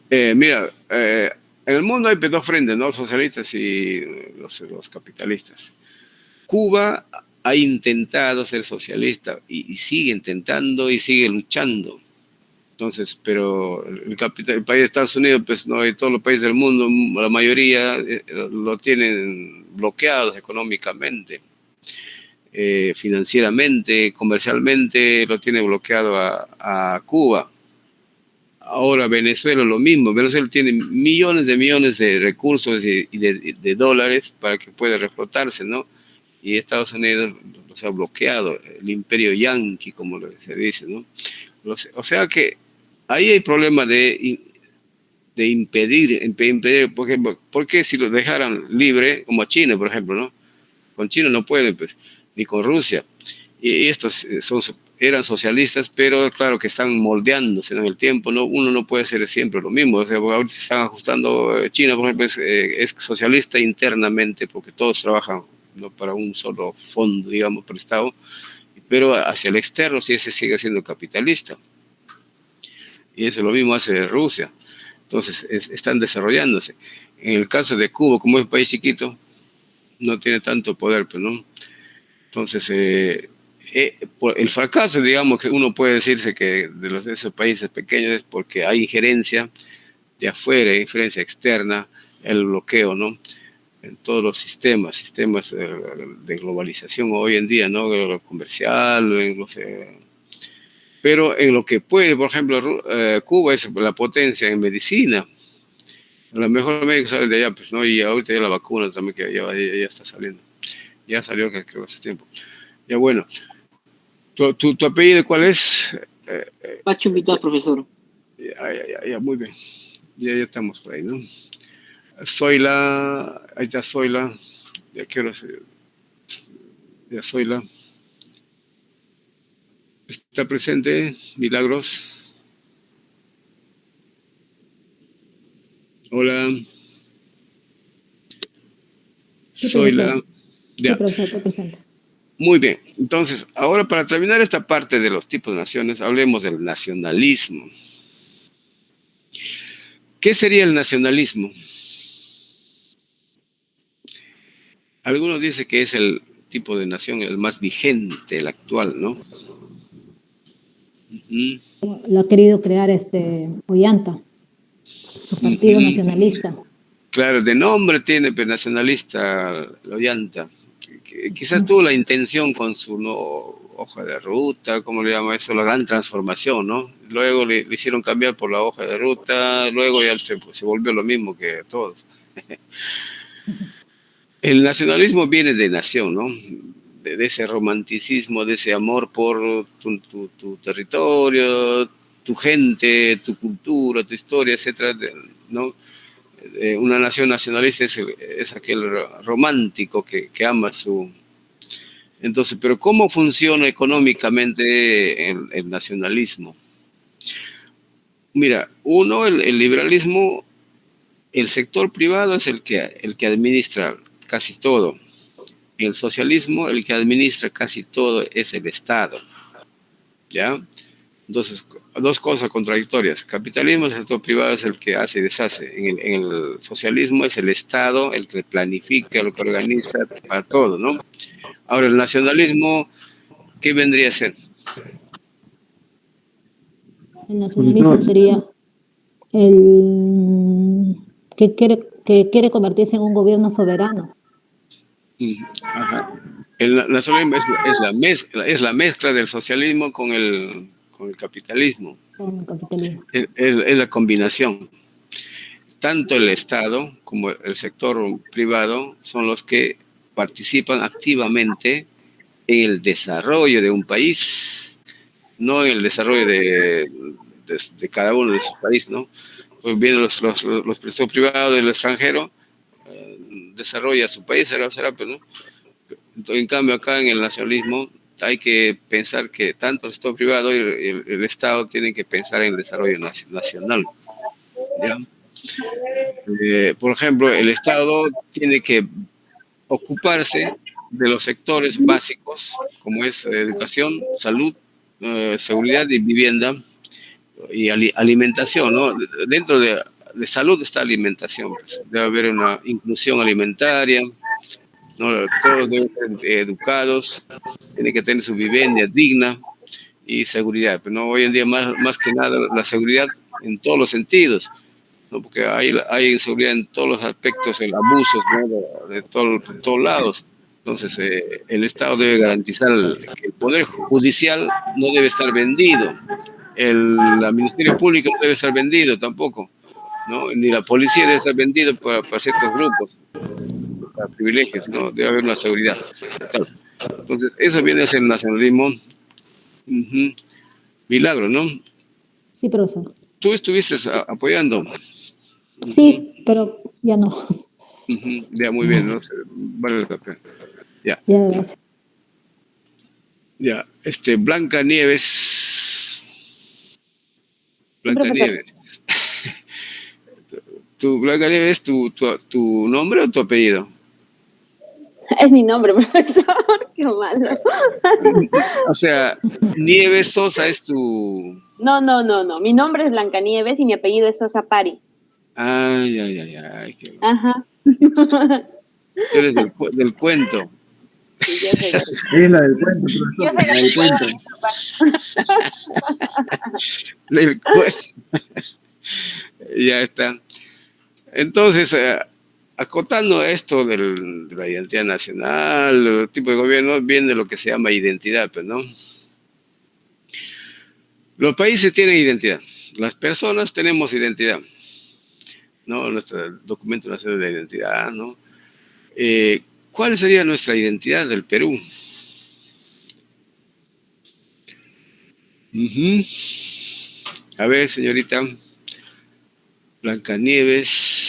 Mira, en el mundo hay dos frentes, ¿no? Los socialistas y los capitalistas. Cuba ha intentado ser socialista y sigue intentando y sigue luchando. Entonces, pero el país de Estados Unidos, pues no, y todos los países del mundo, la mayoría lo tienen bloqueados económicamente, financieramente, comercialmente, lo tiene bloqueado a Cuba. Ahora Venezuela lo mismo, Venezuela tiene millones de recursos y de dólares para que pueda reflotarse, ¿no? Y Estados Unidos los ha bloqueado, el imperio yanqui, como se dice, ¿no? O sea que ahí hay problema de impedir, por ejemplo, porque si lo dejaran libre, como a China, por ejemplo, ¿no? Con China no pueden, pues, ni con Rusia. Y estos eran socialistas, pero claro que están moldeándose en el tiempo, ¿no? Uno no puede ser siempre lo mismo. O sea, ahorita se están ajustando, China, por ejemplo, es socialista internamente, porque todos trabajan, ¿no?, para un solo fondo, digamos, prestado, pero hacia el externo sí se sigue siendo capitalista. Y eso lo mismo hace Rusia. Entonces, están desarrollándose. En el caso de Cuba, como es un país chiquito, no tiene tanto poder, pues, ¿no? Entonces, por el fracaso, digamos, que uno puede decirse que de esos países pequeños es porque hay injerencia de afuera, injerencia externa, el bloqueo, ¿no? En todos los sistemas de globalización hoy en día, ¿no? Lo comercial, pero en lo que puede, por ejemplo, Cuba es la potencia en medicina. Los mejores médicos salen de allá, pues, ¿no? Y ahorita ya la vacuna también que ya está saliendo. Ya salió, creo, hace tiempo. Ya, bueno. ¿Tu apellido cuál es? Chumpita, profesor. Ya, muy bien. Ya estamos por ahí, ¿no? Zoila, ahí está Zoila. Ya quiero ya Zoila. ¿Está presente? Milagros. Hola. Zoila. Sí, profesor, está presente. Muy bien, entonces, ahora para terminar esta parte de los tipos de naciones, hablemos del nacionalismo. ¿Qué sería el nacionalismo? Algunos dicen que es el tipo de nación el más vigente, el actual, ¿no? Lo ha querido crear Ollanta, su partido nacionalista. Claro, de nombre tiene, pero nacionalista, Ollanta. Quizás tuvo la intención con su hoja de ruta, ¿cómo le llama eso? La gran transformación, ¿no? Luego le hicieron cambiar por la hoja de ruta, luego ya se volvió lo mismo que todos. El nacionalismo viene de nación, ¿no? De ese romanticismo, de ese amor por tu territorio, tu gente, tu cultura, tu historia, etcétera, ¿no? Una nación nacionalista es aquel romántico que ama su... Entonces, pero ¿cómo funciona económicamente el nacionalismo? Mira, el liberalismo, el sector privado es el que administra casi todo. El socialismo, el que administra casi todo es el Estado. ¿Ya? Entonces, dos cosas contradictorias. Capitalismo, el sector privado es el que hace y deshace. En el socialismo es el Estado el que planifica, lo que organiza para todo, ¿no? Ahora, el nacionalismo, ¿qué vendría a ser? El nacionalismo sería el que quiere convertirse en un gobierno soberano. Ajá. El nacionalismo es la mezcla del socialismo con el capitalismo. Con el capitalismo. Es la combinación. Tanto el Estado como el sector privado son los que participan activamente en el desarrollo de un país, no en el desarrollo de cada uno de sus países, ¿no? Pues vienen los sector privados del extranjero, desarrolla su país, pero ¿no? En cambio, acá en el nacionalismo hay que pensar que tanto el sector privado y el Estado tienen que pensar en el desarrollo nacional. ¿Ya? Por ejemplo, el Estado tiene que ocuparse de los sectores básicos, como es educación, salud, seguridad y vivienda, y alimentación, ¿no? Dentro de salud está alimentación, pues. Debe haber una inclusión alimentaria, ¿no? Todos deben ser educados, tienen que tener su vivienda digna y seguridad, pero no, hoy en día más que nada la seguridad en todos los sentidos, ¿no? Porque hay inseguridad en todos los aspectos, el abuso, ¿no? de todos lados. Entonces el Estado debe garantizar que el Poder Judicial no debe estar vendido, el Ministerio Público no debe estar vendido tampoco, ¿no? Ni la policía debe estar vendido para ciertos grupos, para privilegios, ¿no? Debe haber una seguridad. Claro. Entonces, eso viene a ser el nacionalismo. Milagro, ¿no? Sí, profesor. ¿Tú estuviste apoyando? Sí, pero ya no. Ya, muy bien, ¿no? Vale la pena. Ya. Ya, gracias. Ya, Blanca Nieves. Blanca Nieves. Blanca Nieves, ¿tu nombre o tu apellido? Es mi nombre, profesor. Qué malo. O sea, Nieves Sosa es tu... No. Mi nombre es Blanca Nieves y mi apellido es Sosa Pari. Ay. Qué... Ajá. Tú eres del cuento. Sí, yo soy. Es la del cuento, profesor. Yo soy la del cuento. Del cuento. Ya está. Entonces, acotando esto de la identidad nacional, el tipo de gobierno, viene lo que se llama identidad, pues, ¿no? Los países tienen identidad, las personas tenemos identidad, ¿no? Nuestro documento nacional de identidad, ¿no? ¿Cuál sería nuestra identidad del Perú? A ver, señorita Blancanieves.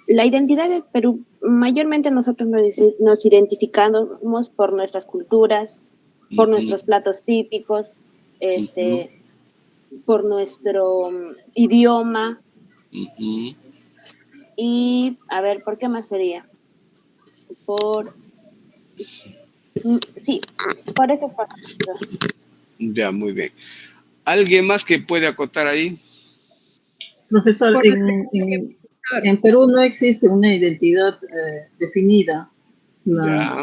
La identidad del Perú, mayormente nosotros nos identificamos por nuestras culturas, por nuestros platos típicos, por nuestro idioma. Y, a ver, ¿por qué más sería? Sí, por esas cosas. Ya, muy bien. ¿Alguien más que puede acotar ahí? Profesor, en Perú no existe una identidad definida,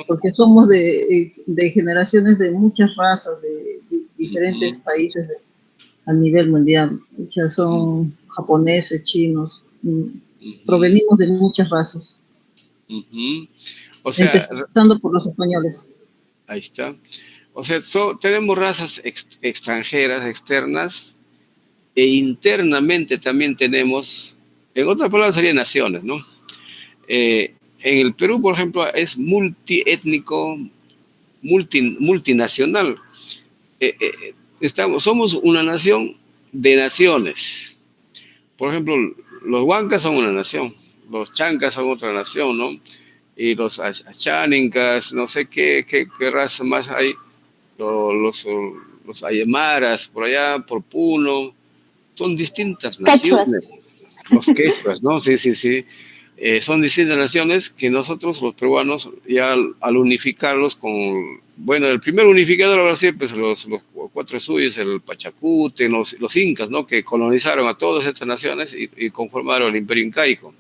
porque somos de generaciones de muchas razas, de diferentes países a nivel mundial. O sea, son japoneses, chinos, provenimos de muchas razas. O sea, empezando por los españoles. Ahí está. O sea, tenemos razas extranjeras, externas, e internamente también tenemos, en otras palabras serían naciones, ¿no? En el Perú, por ejemplo, es multiétnico, multinacional. Somos una nación de naciones. Por ejemplo, los huancas son una nación, los chancas son otra nación, ¿no? Y los achánicas, no sé qué raza más hay, los ayemaras, por allá, por Puno, son distintas naciones. Los quechuas, ¿no? Sí. Son distintas naciones que nosotros, los peruanos, ya al unificarlos con... Bueno, el primer unificador habrá sido pues, los cuatro suyos, el Pachacute, los incas, ¿no? Que colonizaron a todas estas naciones y conformaron el imperio incaico,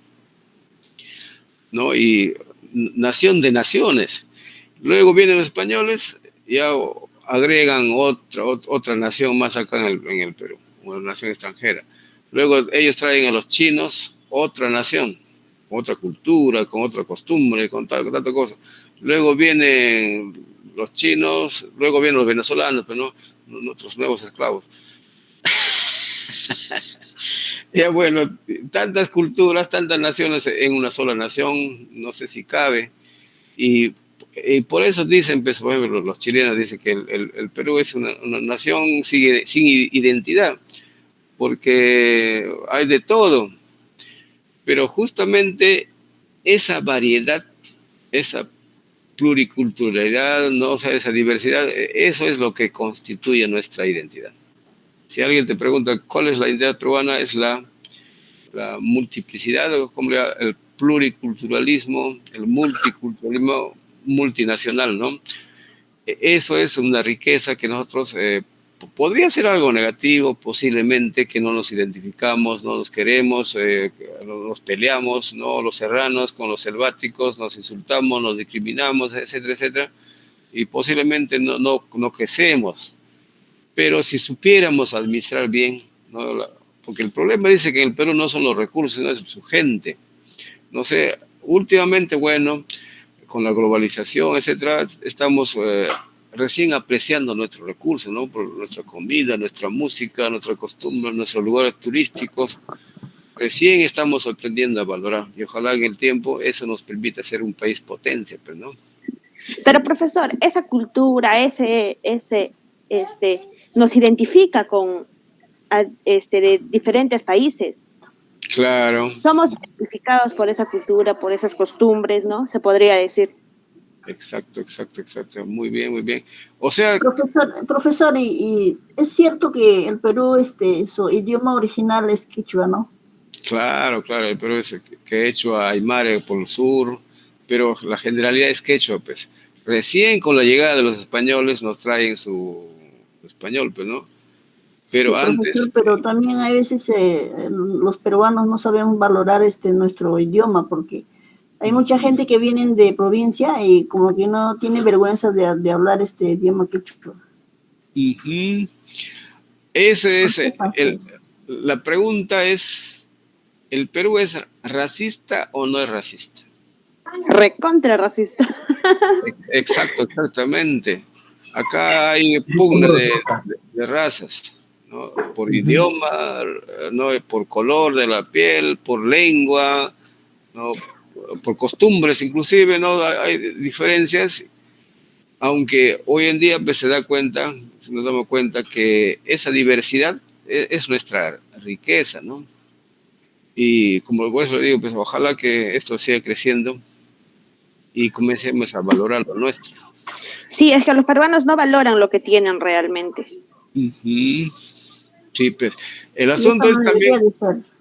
¿no? Y nación de naciones. Luego vienen los españoles, ya agregan otra nación más acá en el Perú, una nación extranjera. Luego ellos traen a los chinos, otra nación, otra cultura, con otra costumbre, con tanta cosa. Luego vienen los chinos, luego vienen los venezolanos, pero no nuestros nuevos esclavos. Ya bueno, tantas culturas, tantas naciones en una sola nación, no sé si cabe. Y por eso dicen, pues, por ejemplo, los chilenos dicen que el Perú es una nación sin identidad, porque hay de todo. Pero justamente esa variedad, esa pluriculturalidad, ¿no? O sea, esa diversidad, eso es lo que constituye nuestra identidad. Si alguien te pregunta cuál es la identidad peruana, es la multiplicidad, como el pluriculturalismo, el multiculturalismo multinacional, ¿no? Eso es una riqueza que nosotros, podría ser algo negativo, posiblemente, que no nos identificamos, no nos queremos, nos peleamos, ¿no? Los serranos con los selváticos, nos insultamos, nos discriminamos, etcétera, etcétera, y posiblemente no crecemos. Pero si supiéramos administrar bien, ¿no? Porque el problema dice que en el Perú no son los recursos, no es su gente. No sé, últimamente, bueno, con la globalización, etcétera, estamos recién apreciando nuestros recursos, ¿no? Por nuestra comida, nuestra música, nuestra costumbre, nuestros lugares turísticos. Recién estamos aprendiendo a valorar y ojalá en el tiempo eso nos permita ser un país potencia, pues, ¿no? Pero profesor, esa cultura, nos identifica con de diferentes países. Claro. Somos identificados por esa cultura, por esas costumbres, ¿no? Se podría decir. Exacto. Muy bien. O sea... Profesor, y es cierto que el Perú, su idioma original es quechua, ¿no? Claro, el Perú es quechua, aymara por el sur, pero la generalidad es quechua, pues. Recién con la llegada de los españoles nos traen su español, pues, ¿no? Pero sí, antes... Profesor, pero también hay veces los peruanos no sabemos valorar nuestro idioma, porque hay mucha gente que vienen de provincia y como que no tiene vergüenza de hablar este idioma quechua. La pregunta es, ¿el Perú es racista o no es racista? Recontra racista. Exactamente. Acá hay pugna de razas, ¿no? Por idioma, ¿no? Por color de la piel, por lengua, ¿no? Por costumbres inclusive, ¿no? Hay diferencias, aunque hoy en día pues, nos damos cuenta que esa diversidad es nuestra riqueza, ¿no? Y como vos lo digo, pues ojalá que esto siga creciendo y comencemos a valorar lo nuestro. Sí, es que los peruanos no valoran lo que tienen realmente. Sí, pues el asunto es también...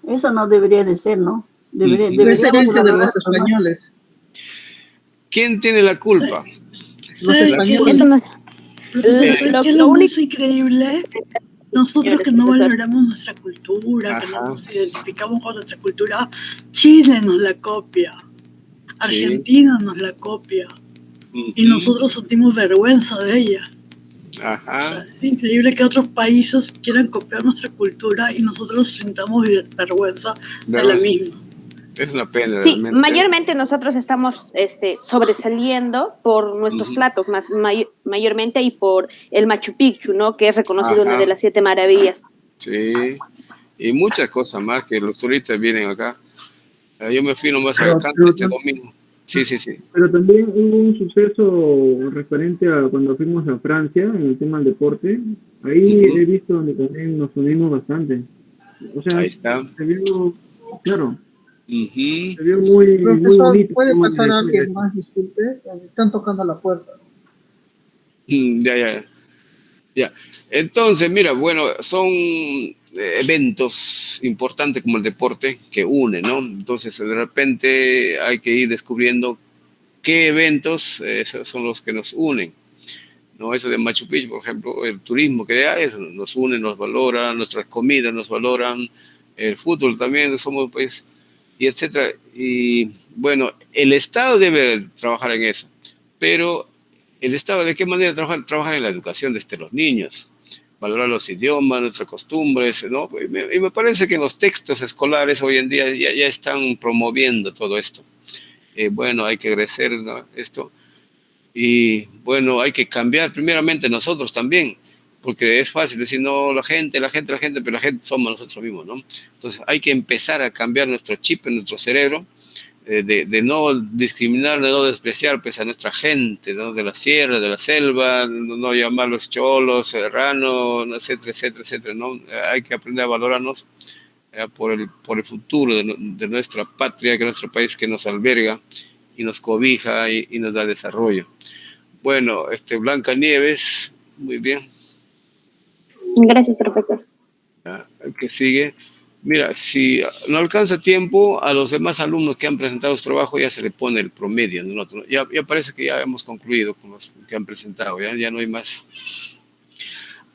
Eso no debería de ser, ¿no? Es herencia de los españoles. ¿Quién tiene la culpa? Los españoles. Lo único increíble, nosotros que no valoramos nuestra cultura, que no nos identificamos con nuestra cultura, Chile nos la copia, Argentina nos la copia, y nosotros sentimos vergüenza de ella. Ajá. O sea, es increíble que otros países quieran copiar nuestra cultura y nosotros sintamos vergüenza de la misma. Es una pena. Sí, realmente. mayormente nosotros estamos sobresaliendo por nuestros platos, mayormente, y por el Machu Picchu, ¿no? Que es reconocido una de las 7 maravillas. Sí, y muchas cosas más que los turistas vienen acá. Yo me fui nomás a Canto este domingo. Sí. Pero también hubo un suceso referente a cuando fuimos a Francia, en el tema del deporte. Ahí he visto donde también nos unimos bastante. O sea, ahí está. Se vio, claro. Se vio muy bonito. ¿Puede pasar alguien más? Disculpe, están tocando la puerta. Ya. Entonces, mira, bueno, son eventos importantes como el deporte que unen, ¿no? Entonces, de repente hay que ir descubriendo qué eventos son los que nos unen, ¿no? Eso de Machu Picchu, por ejemplo, el turismo que hay, nos une, nos valora, nuestras comidas nos valoran, el fútbol también, somos pues, y etcétera. Y bueno, el Estado debe trabajar en eso, pero el Estado, ¿de qué manera trabaja en la educación de los niños? Valorar los idiomas, nuestras costumbres, ¿no? Y me parece que en los textos escolares hoy en día ya están promoviendo todo esto. Bueno, hay que crecer, ¿no? Esto. Y bueno, hay que cambiar primeramente nosotros también, porque es fácil decir, no, la gente, pero la gente somos nosotros mismos, ¿no? Entonces hay que empezar a cambiar nuestro chip en nuestro cerebro, de no discriminar, de no despreciar pues, a nuestra gente, ¿no? De la sierra, de la selva, no llamarlos cholos, serranos, etcétera, ¿no? Hay que aprender a valorarnos por el futuro de nuestra patria, que nuestro país que nos alberga y nos cobija y nos da desarrollo. Bueno, Blanca Nieves, muy bien. Gracias, profesor. El que sigue. Mira, si no alcanza tiempo, a los demás alumnos que han presentado su trabajo ya se le pone el promedio, ¿no? Ya parece que ya hemos concluido con los que han presentado, ya no hay más.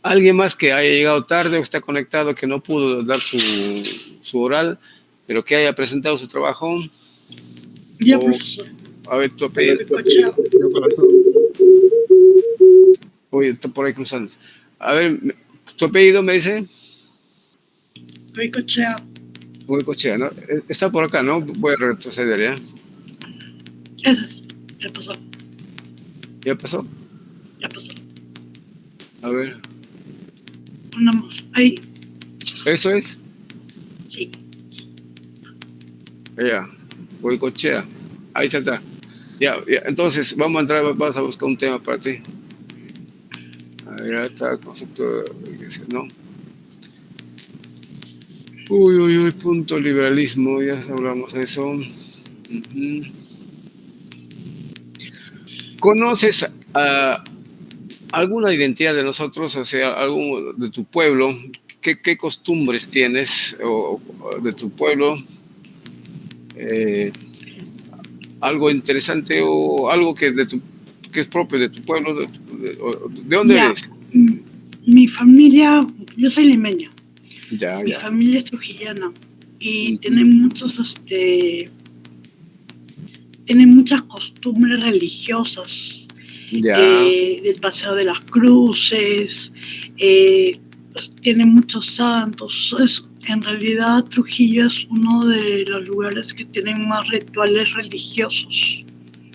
Alguien más que haya llegado tarde o está conectado que no pudo dar su oral, pero que haya presentado su trabajo. Ya, profesor. A ver, tu apellido. Oye, está por ahí cruzando. A ver, tu apellido me dice. Goicoechea, ¿no? Está por acá, ¿no? Voy a retroceder, ¿ya? Ya pasó. ¿Ya pasó? Ya pasó. A ver. Una más. Ahí. ¿Eso es? Sí. Ya. Goicoechea. Ahí está. Ya, entonces, vamos a buscar un tema para ti. A ver, está el concepto de, ¿no? Uy, punto liberalismo, ya hablamos de eso. ¿Conoces alguna identidad de nosotros, o sea, algún de tu pueblo? ¿Qué costumbres tienes de tu pueblo? Algo interesante o algo que es propio de tu pueblo. ¿De dónde eres? Mi familia, yo soy limeña. Mi Ya. familia es trujillana y tiene muchas costumbres religiosas. Del paseo de las cruces, tiene muchos santos. En realidad Trujillo es uno de los lugares que tienen más rituales religiosos.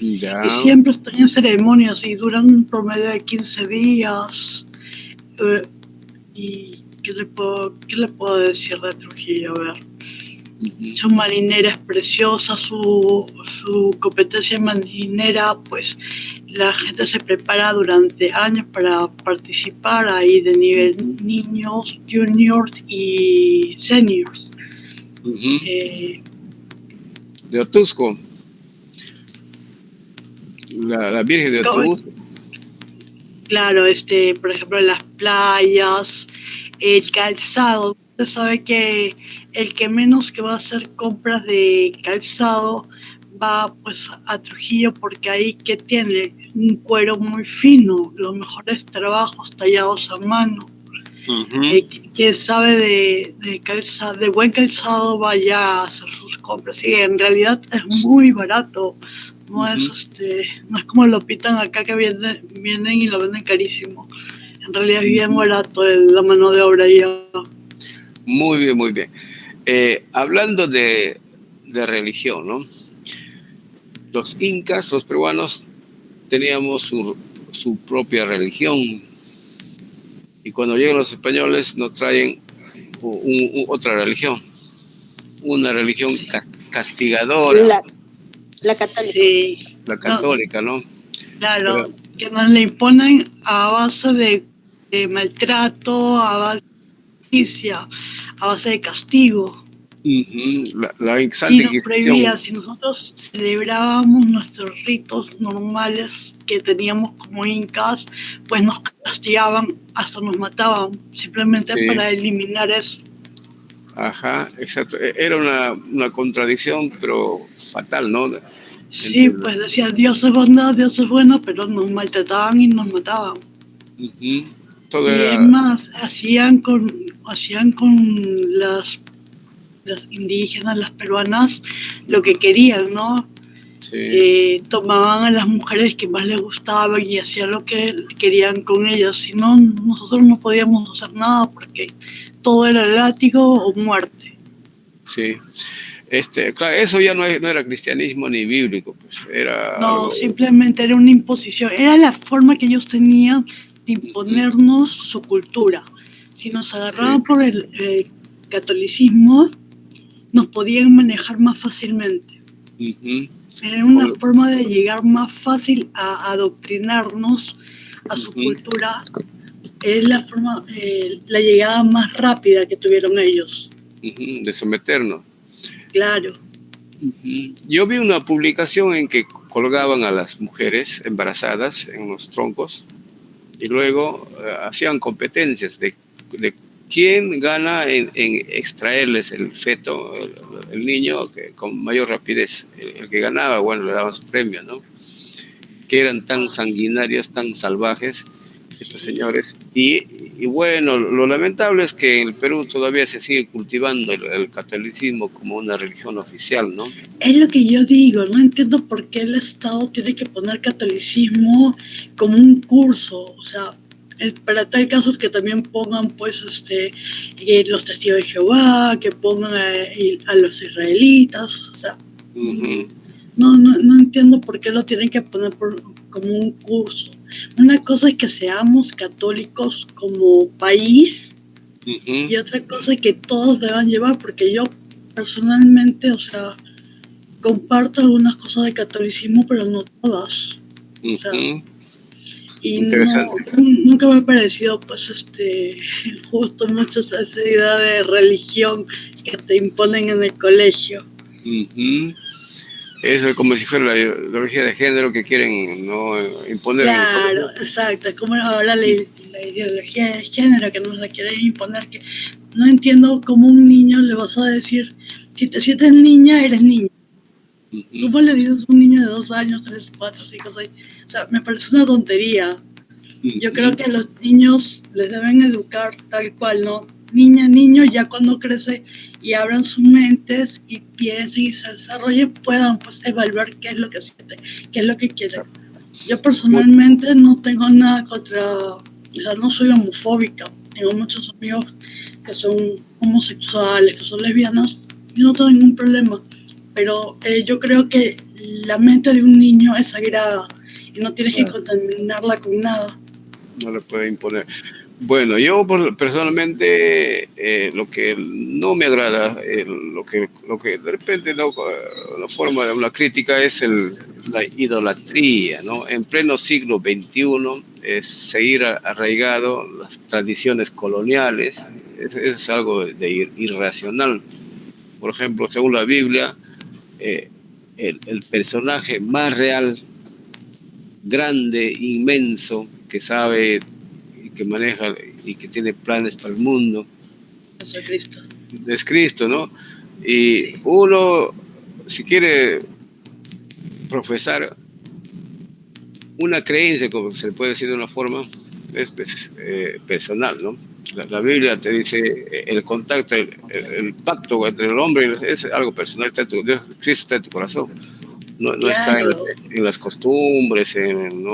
Y siempre están en ceremonias y duran un promedio de 15 días. ¿Y qué le puedo decir de Trujillo? A ver. Su marinera es preciosa, su competencia marinera, pues la gente se prepara durante años para participar ahí de nivel niños, juniors y seniors. De Otusco. La Virgen de Otusco. Claro, por ejemplo, las playas, el calzado Usted sabe que el que menos que va a hacer compras de calzado va pues a Trujillo porque ahí que tiene un cuero muy fino, los mejores trabajos tallados a mano. Que sabe de buen calzado vaya a hacer sus compras. Y en realidad es muy barato. No es no es como lo pitan acá que vienen y lo venden carísimo. En realidad es bien barato la mano de obra ya. Muy bien, muy bien. Hablando de religión, ¿no? Los incas, los peruanos, teníamos su propia religión. Y cuando llegan los españoles nos traen otra religión. Una religión castigadora. La católica. Sí. La católica, ¿no? Claro, que nos le imponen a base de maltrato, a base de justicia, a base de castigo. La Santa Inquisición. Y nos prohibía, si nosotros celebrábamos nuestros ritos normales que teníamos como incas, pues nos castigaban, hasta nos mataban, simplemente para eliminar eso. Ajá, exacto. Era una contradicción, pero fatal, ¿no? Sí, pues decía, Dios es bondad, Dios es bueno, pero nos maltrataban y nos mataban. Todo y era... es más, hacían con las indígenas, las peruanas, lo que querían, ¿no? Sí. Tomaban a las mujeres que más les gustaban y hacían lo que querían con ellas. Si no, nosotros no podíamos hacer nada porque todo era látigo o muerte. Sí. Claro, eso ya no era cristianismo ni bíblico, pues era no, algo... simplemente era una imposición. Era la forma que ellos tenían de imponernos su cultura. Si nos agarraban por el catolicismo, nos podían manejar más fácilmente. Era una forma de llegar más fácil a adoctrinarnos a su cultura. Es la llegada más rápida que tuvieron ellos. De someternos. Claro. Yo vi una publicación en que colgaban a las mujeres embarazadas en los troncos y luego hacían competencias de quién gana en extraerles el feto, el niño, con mayor rapidez. El que ganaba, bueno, le daban su premio, ¿no? Que eran tan sanguinarios, tan salvajes estos señores. Y bueno, lo lamentable es que en el Perú todavía se sigue cultivando el catolicismo como una religión oficial, ¿no? Es lo que yo digo, no entiendo por qué el Estado tiene que poner catolicismo como un curso, o sea, para tal caso que también pongan pues los testigos de Jehová, que pongan a los israelitas, o sea, no entiendo por qué lo tienen que poner como un curso. Una cosa es que seamos católicos como país y otra cosa es que todos deban llevar, porque yo personalmente, o sea, comparto algunas cosas de catolicismo, pero no todas. O sea, y nunca me ha parecido pues justo mucho esa idea de religión que te imponen en el colegio. Eso es como si fuera la ideología de género que quieren, ¿no?, imponer. Claro, exacto, como ahora la ideología de género que nos la quieren imponer, que no entiendo cómo a un niño le vas a decir, si te sientes niña, eres niña. ¿Cómo le dices a un niño de 2 años, 3, 4, 5, 6? O sea, me parece una tontería. Yo creo que a los niños les deben educar tal cual, ¿no? Niña, niño, ya cuando crece y abran sus mentes y piensen y se desarrollen, puedan pues evaluar qué es lo que sienten, qué es lo que quieren. Yo personalmente no tengo nada contra, o sea, no soy homofóbica. Tengo muchos amigos que son homosexuales, que son lesbianas, y no tengo ningún problema. Pero yo creo que la mente de un niño es sagrada y no tienes que contaminarla con nada. No le puede imponer. Bueno, yo personalmente lo que no me agrada, lo que de repente no forma de una crítica es la idolatría, ¿no? En pleno siglo XXI es seguir arraigado las tradiciones coloniales, es algo de irracional. Por ejemplo, según la Biblia, el personaje más real, grande, inmenso, que sabe y que maneja y que tiene planes para el mundo, Jesucristo. Es Cristo, ¿no? Y uno, si quiere profesar una creencia, como se le puede decir de una forma, es personal, ¿no? La Biblia te dice el contacto, el pacto entre el hombre es algo personal, Cristo está en tu corazón, no está en las costumbres, en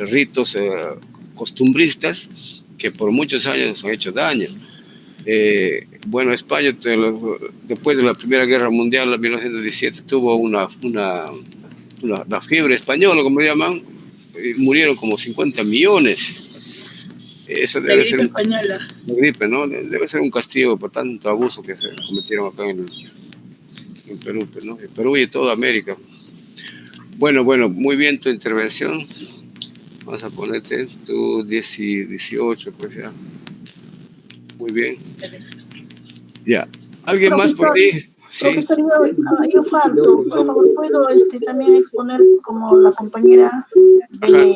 ritos costumbristas que por muchos años han hecho daño. Bueno, España, después de la Primera Guerra Mundial, en 1917, tuvo la fiebre española, como llaman, y murieron como 50 millones. Eso debe ser española. La gripe, ¿no? Debe ser un castigo por tanto abuso que se cometieron acá en Perú, ¿no? En Perú y en toda América. Bueno, muy bien tu intervención. Vamos a ponerte tu 18, pues ya. Muy bien. Ya. ¿Alguien más por ahí? Profesor, yo falto. Por favor, ¿puedo también exponer como la compañera de mi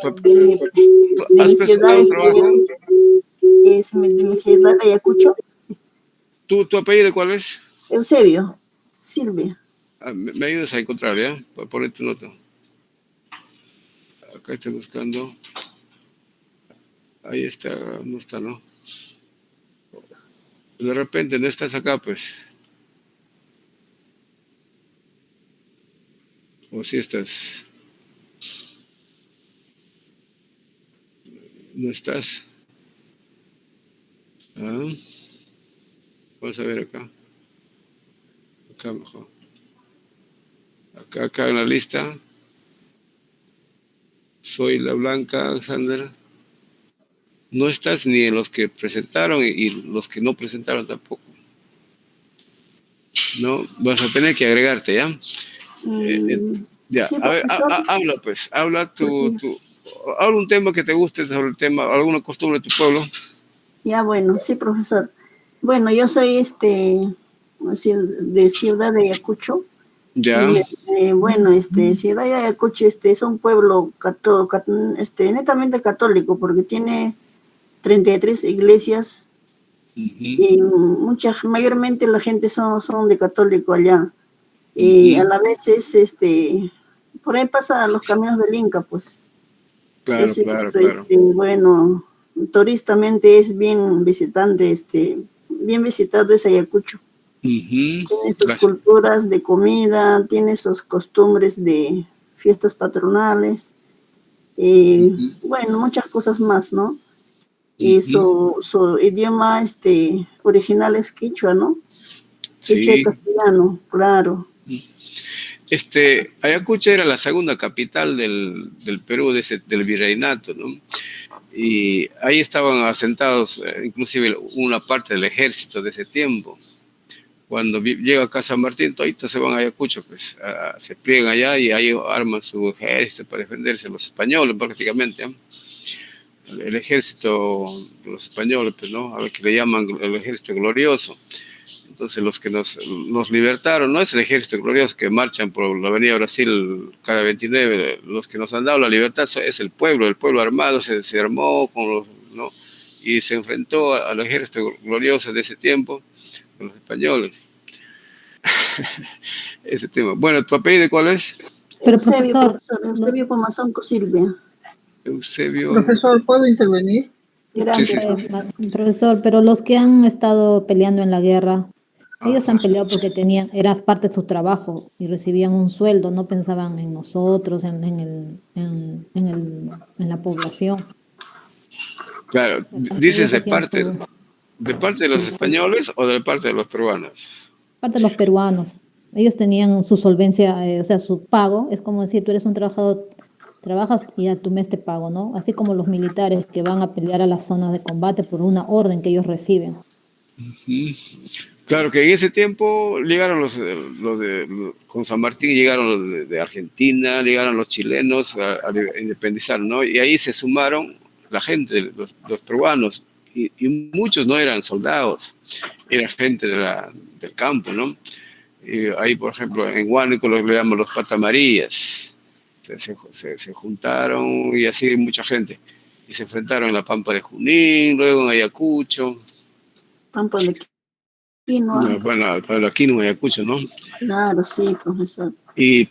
ciudad de Ayacucho? ¿Tu apellido cuál es? Eusebio, Silvia. Me ayudas a encontrar, ¿ya? Para poner tu nota. Acá estoy buscando. Ahí está, no está, ¿no? De repente no estás acá, pues. O si estás. No estás. Vamos a ver acá. Acá mejor. Acá en la lista. Soy la Blanca, Alexander. No estás ni en los que presentaron y los que no presentaron tampoco. No, vas a tener que agregarte, ¿ya? Ya, sí, a ver, habla pues, habla un tema que te guste sobre el tema, alguna costumbre de tu pueblo. Ya, bueno, sí, profesor. Bueno, yo soy de Ciudad de Ayacucho. Ya. Bueno, Ciudad de Ayacucho es un pueblo netamente católico porque tiene 33 iglesias y mayormente la gente son de católico allá. Y a la vez por ahí pasa los caminos del Inca, pues. Claro. Bueno, turistamente es bien bien visitado es Ayacucho. Tiene sus culturas de comida, tiene sus costumbres de fiestas patronales, bueno, muchas cosas más, ¿no? Y su idioma original es quichua, ¿no? Quichua y castellano, claro. Ayacucho era la segunda capital del Perú, del virreinato, ¿no? Y ahí estaban asentados, inclusive una parte del ejército de ese tiempo. Cuando llega acá San Martín, toditos se van a Ayacucho, pues se pliegan allá y ahí arman su ejército para defenderse los españoles prácticamente, ¿eh? El ejército de los españoles, pues, ¿no? A ver, que le llaman el ejército glorioso. Entonces los que nos libertaron no es el ejército glorioso que marchan por la avenida Brasil cada 29, los que nos han dado la libertad es el pueblo armado se armó ¿no? Y se enfrentó al ejército glorioso de ese tiempo, con los españoles. Ese tema. Bueno, ¿tu apellido cuál es? Eusebio Pomazonco Silvia. Eusebio. Profesor, ¿puedo intervenir? Gracias. Profesor, pero los que han estado peleando en la guerra, ellos han peleado porque eran parte de su trabajo y recibían un sueldo, no pensaban en nosotros, en la población. Claro, dices de parte de los españoles o de parte de los peruanos. Parte de los peruanos. Ellos tenían su solvencia, o sea, su pago, es como decir, tú eres un trabajador, trabajas y a tu mes te pago, ¿no? Así como los militares que van a pelear a las zonas de combate por una orden que ellos reciben. Claro que en ese tiempo llegaron con San Martín llegaron los de Argentina, llegaron los chilenos a independizar, ¿no? Y ahí se sumaron la gente, los peruanos, y muchos no eran soldados, era gente del campo, ¿no? Y ahí, por ejemplo, en Huánuco le llamamos los patamarillas, se juntaron y así mucha gente, y se enfrentaron en la Pampa de Junín, luego en Ayacucho. Pampa de Quinoa. No, bueno, para la quinoa y Ayacucho, ¿no? Claro, sí, profesor.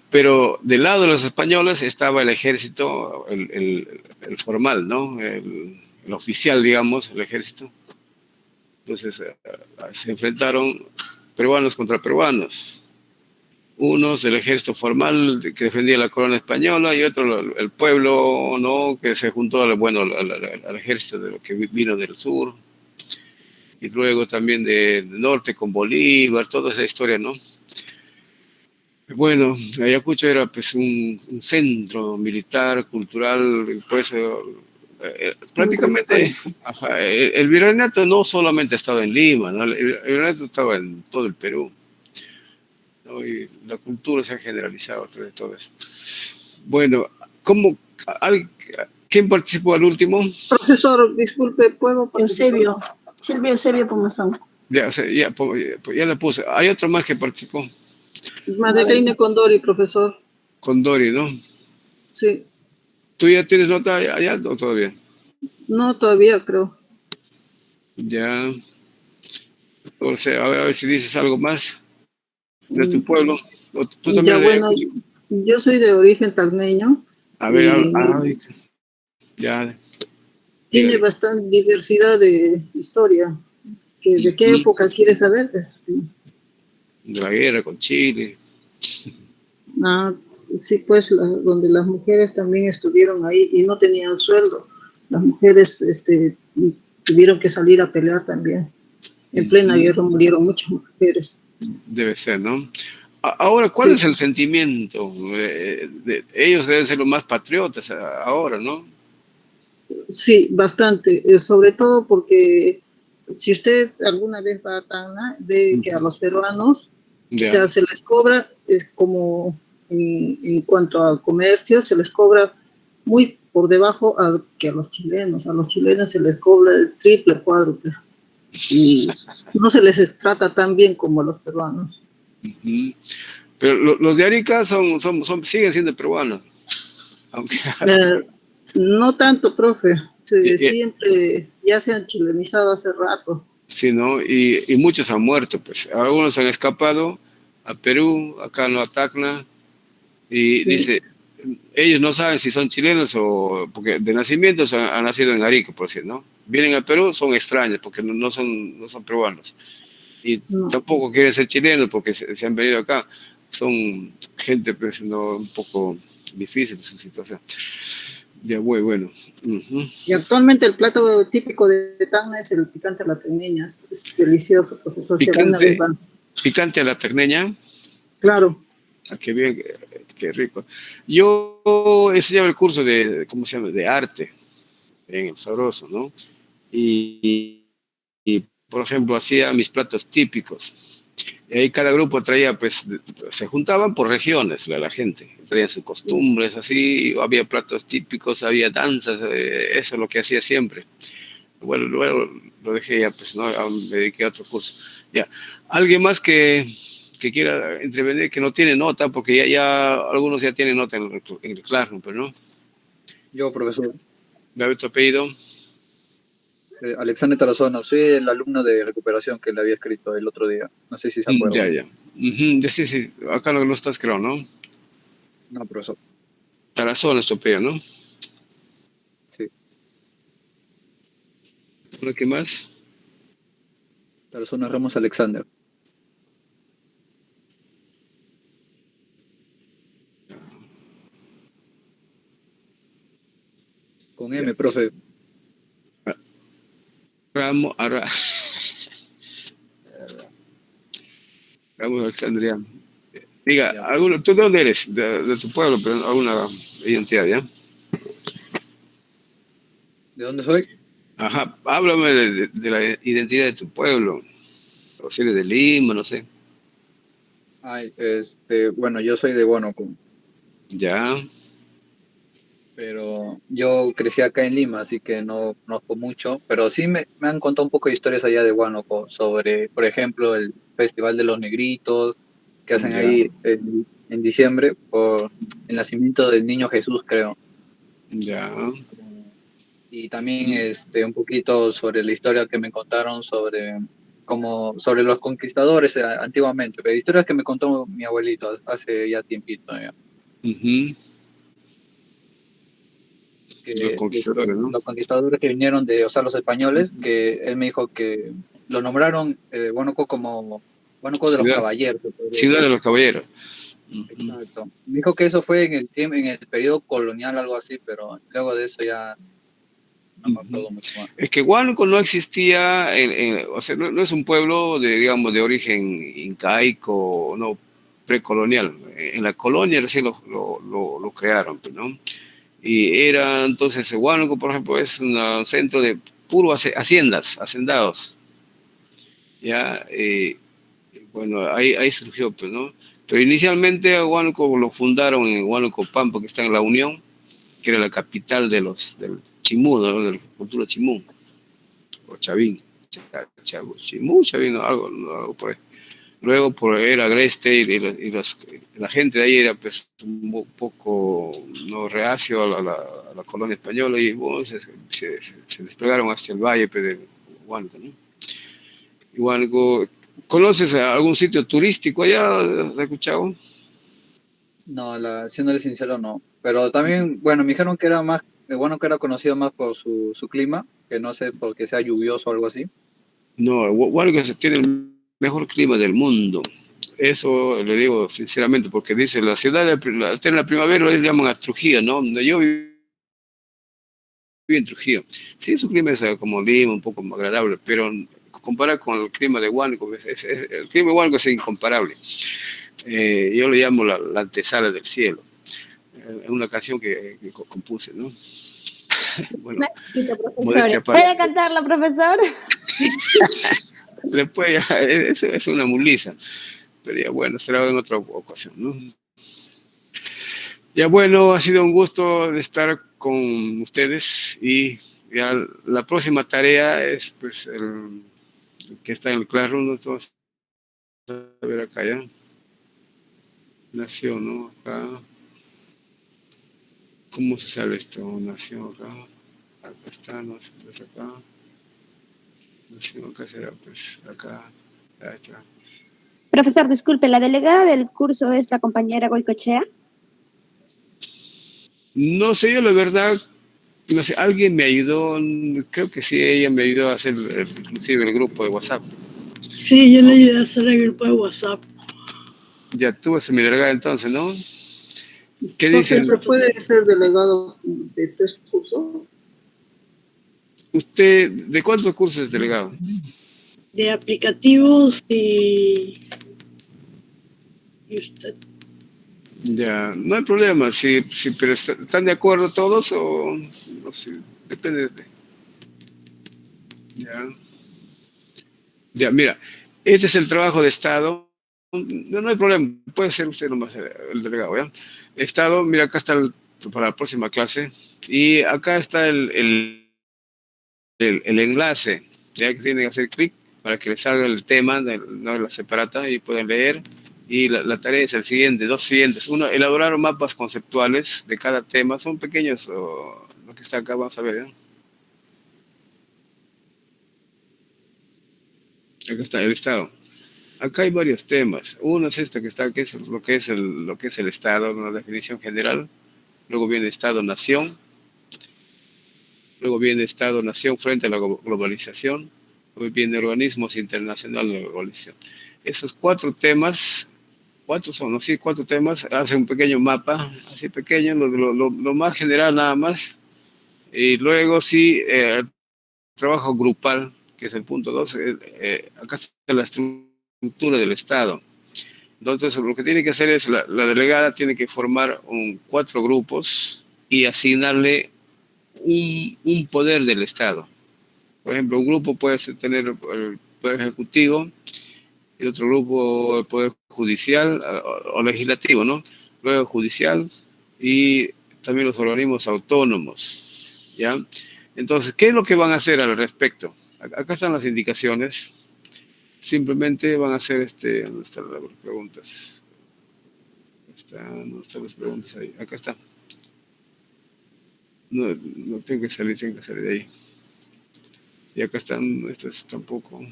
Pero del lado de los españoles estaba el ejército, el formal, ¿no? El oficial, digamos, el ejército. Entonces se enfrentaron peruanos contra peruanos. Unos del ejército formal que defendía la corona española y otro el pueblo, ¿no? Que se juntó al ejército de lo que vino del sur. Y luego también del norte con Bolívar, toda esa historia, ¿no? Bueno, Ayacucho era pues un centro militar, cultural, por eso prácticamente el virreinato no solamente estaba en Lima, ¿no? El virreinato estaba en todo el Perú, ¿no? Y la cultura se ha generalizado a través de todo eso. Bueno, ¿quién participó al último? Profesor, disculpe, ¿puedo participar? Silvio Eusebio Pomazón. Ya le puse. Hay otro más que participó. Madeleine Condori, profesor. Condori, ¿no? Sí. ¿Tú ya tienes nota allá o todavía? No, todavía creo. Ya. O sea, a ver si dices algo más de tu pueblo. ¿Tú también ya, bueno, yo soy de origen tacneño. A ver, ya. Tiene bastante diversidad de historia. ¿De qué época quieres saber? Sí. De la guerra con Chile. Sí, pues donde las mujeres también estuvieron ahí y no tenían sueldo. Las mujeres tuvieron que salir a pelear también. En plena guerra murieron muchas mujeres. Debe ser, ¿no? Ahora, ¿cuál es el sentimiento? Ellos deben ser los más patriotas ahora, ¿no? Sí, bastante. Sobre todo porque si usted alguna vez va a Tacna, ve que a los peruanos, o sea, se les cobra como en cuanto a comercio, se les cobra muy por debajo que a los chilenos. A los chilenos se les cobra el triple, cuádruple. Y no se les trata tan bien como a los peruanos. Pero los de Arica siguen siendo peruanos. Aunque... no tanto, profe. Siempre ya se han chilenizado hace rato. Sí, ¿no? Y muchos han muerto, pues. Algunos han escapado a Perú, acá no a Tacna, y dice, ellos no saben si son chilenos o, porque de nacimiento han nacido en Arica, por decir, ¿no? Vienen a Perú, son extraños, porque no son peruanos. Y tampoco quieren ser chilenos, porque se han venido acá. Son gente, pues, ¿no? Un poco difícil de su situación. Ya, muy bueno. Y actualmente el plato típico de Tacna es el picante a la tacneña. Es delicioso, profesor. ¿Picante a la tacneña? Claro. Qué bien, qué rico. Yo enseñaba el curso de, ¿cómo se llama?, de arte en el Sabroso, ¿no? Y, por ejemplo, hacía mis platos típicos. Y ahí cada grupo traía, pues, se juntaban por regiones la gente, traían sus costumbres, así, había platos típicos, había danzas, eso es lo que hacía siempre. Bueno, luego lo dejé ya, pues, ¿no? Me dediqué a otro curso. Ya, alguien más que quiera intervenir, que no tiene nota, porque ya algunos ya tienen nota en el Classroom, pero no. Yo, profesor. ¿David, tu apellido? Alexander Tarazona, soy el alumno de recuperación que le había escrito el otro día. No sé si se acuerda. Ya. Sí, acá no estás, creo, ¿no? No, profesor. Tarazona es tu apellido, ¿no? Sí. ¿Qué más? Tarazona Ramos Alexander. Con M, profe. Ramos Alexandria. Diga, ¿tú de dónde eres? De tu pueblo, pero alguna identidad, ¿ya? ¿De dónde soy? Ajá, háblame de la identidad de tu pueblo. O si eres de Lima, no sé. Ay, bueno, yo soy de Huánuco. Ya. Pero yo crecí acá en Lima, así que no conozco mucho, pero sí me han contado un poco de historias allá de Huánuco sobre, por ejemplo, el Festival de los Negritos que hacen ahí en diciembre por el nacimiento del niño Jesús, creo. Ya. Y también un poquito sobre la historia que me contaron sobre como sobre los conquistadores antiguamente, pero historias que me contó mi abuelito hace ya tiempito. Ya. Los conquistadores, ¿no? Los conquistadores que vinieron de, o sea, los españoles, que él me dijo que lo nombraron Huánuco como Huánuco de los Caballeros. Ciudad de los Caballeros. Exacto. Me dijo que eso fue en el tiempo, en el periodo colonial, algo así, pero luego de eso ya no me acuerdo mucho más. Es que Huánuco no existía, o sea, no es un pueblo de, digamos, de origen incaico, no, precolonial. En la colonia recién lo crearon, ¿no? Y era entonces Huánuco, por ejemplo, es un centro de puro hacendados. Ya, bueno, ahí surgió, pues, ¿no? Pero inicialmente a Huánuco lo fundaron en Huánuco Pampa, que está en La Unión, que era la capital del Chimú, ¿no? De la cultura Chimú, o Chavín, Chimú, Chavín, algo por ahí. Luego era Agreste y la gente de ahí era pues, un poco no reacio a la colonia española y bueno, se desplegaron hacia el valle de Huánuco, ¿no? Y Huánuco, ¿conoces algún sitio turístico allá de Cuchao? No, siéndole sincero, no. Pero también, bueno, me dijeron que era más, bueno, que era conocido más por su clima, que no sé, porque sea lluvioso o algo así. No, Huánuco tiene el mejor clima del mundo. Eso le digo sinceramente, porque dice, la ciudad en la primavera le llaman a Trujillo, ¿no? Donde yo viví en Trujillo. Sí, su clima es como Lima, un poco más agradable, pero comparado con el clima de Huánuco, el clima de Huánuco es incomparable. Yo le llamo la antesala del cielo. Es una canción que compuse, ¿no? Bueno, ¿Puede cantarla, profesor? Después ya, es una mulisa. Pero ya bueno, será en otra ocasión, ¿no? Ya bueno, ha sido un gusto de estar con ustedes y ya la próxima tarea es pues el que está en el Classroom, ¿no? Entonces, a ver acá ya. Nació, ¿no? Acá. ¿Cómo se sale esto? Nació acá. Acá está, no sé, pues acá. Nació acá será, pues acá. Ahí está. Profesor, disculpe, ¿la delegada del curso es la compañera Goicochea? No sé, yo la verdad, no sé, alguien me ayudó, creo que sí, ella me ayudó a hacer inclusive el grupo de WhatsApp. Sí, yo le ayudé a hacer el grupo de WhatsApp. Ya tú eres mi delegada entonces, ¿no? ¿Qué dicen? ¿Se puede ser delegado de 3 cursos? ¿Usted de cuántos cursos es delegado? De aplicativos y usted. Ya, no hay problema, sí, pero ¿están de acuerdo todos o no sé? Depende de... Ya, mira, este es el trabajo de Estado. No hay problema, puede ser usted nomás el delegado, ¿ya? Estado, mira, acá está para la próxima clase y acá está el enlace, ya que tienen que hacer clic para que les salga el tema de la separata y pueden leer. Y la tarea es el siguiente, dos siguientes. Uno, elaborar mapas conceptuales de cada tema. Son pequeños, lo que está acá, vamos a ver. ¿Eh? Acá está el Estado. Acá hay varios temas. Uno es este que está, que es lo que es el Estado, una definición general. Luego viene Estado-Nación. Luego viene Estado-Nación frente a la globalización. Luego viene organismos internacionales de la globalización. Esos cuatro temas, cuatro temas, hace un pequeño mapa, así pequeño, lo más general nada más. Y luego sí, trabajo grupal, que es el punto 2, acá está la estructura del Estado. Entonces, lo que tiene que hacer es, la delegada tiene que formar 4 grupos y asignarle un poder del Estado. Por ejemplo, un grupo puede tener el Poder Ejecutivo, el otro grupo el Poder Judicial o Legislativo, ¿no? Luego Judicial y también los organismos autónomos, ¿ya? Entonces, ¿qué es lo que van a hacer al respecto? Acá están las indicaciones. Simplemente van a hacer ¿dónde están las preguntas? ¿Dónde están las preguntas ahí? Acá está. No tengo que salir de ahí. Y acá están, estas tampoco.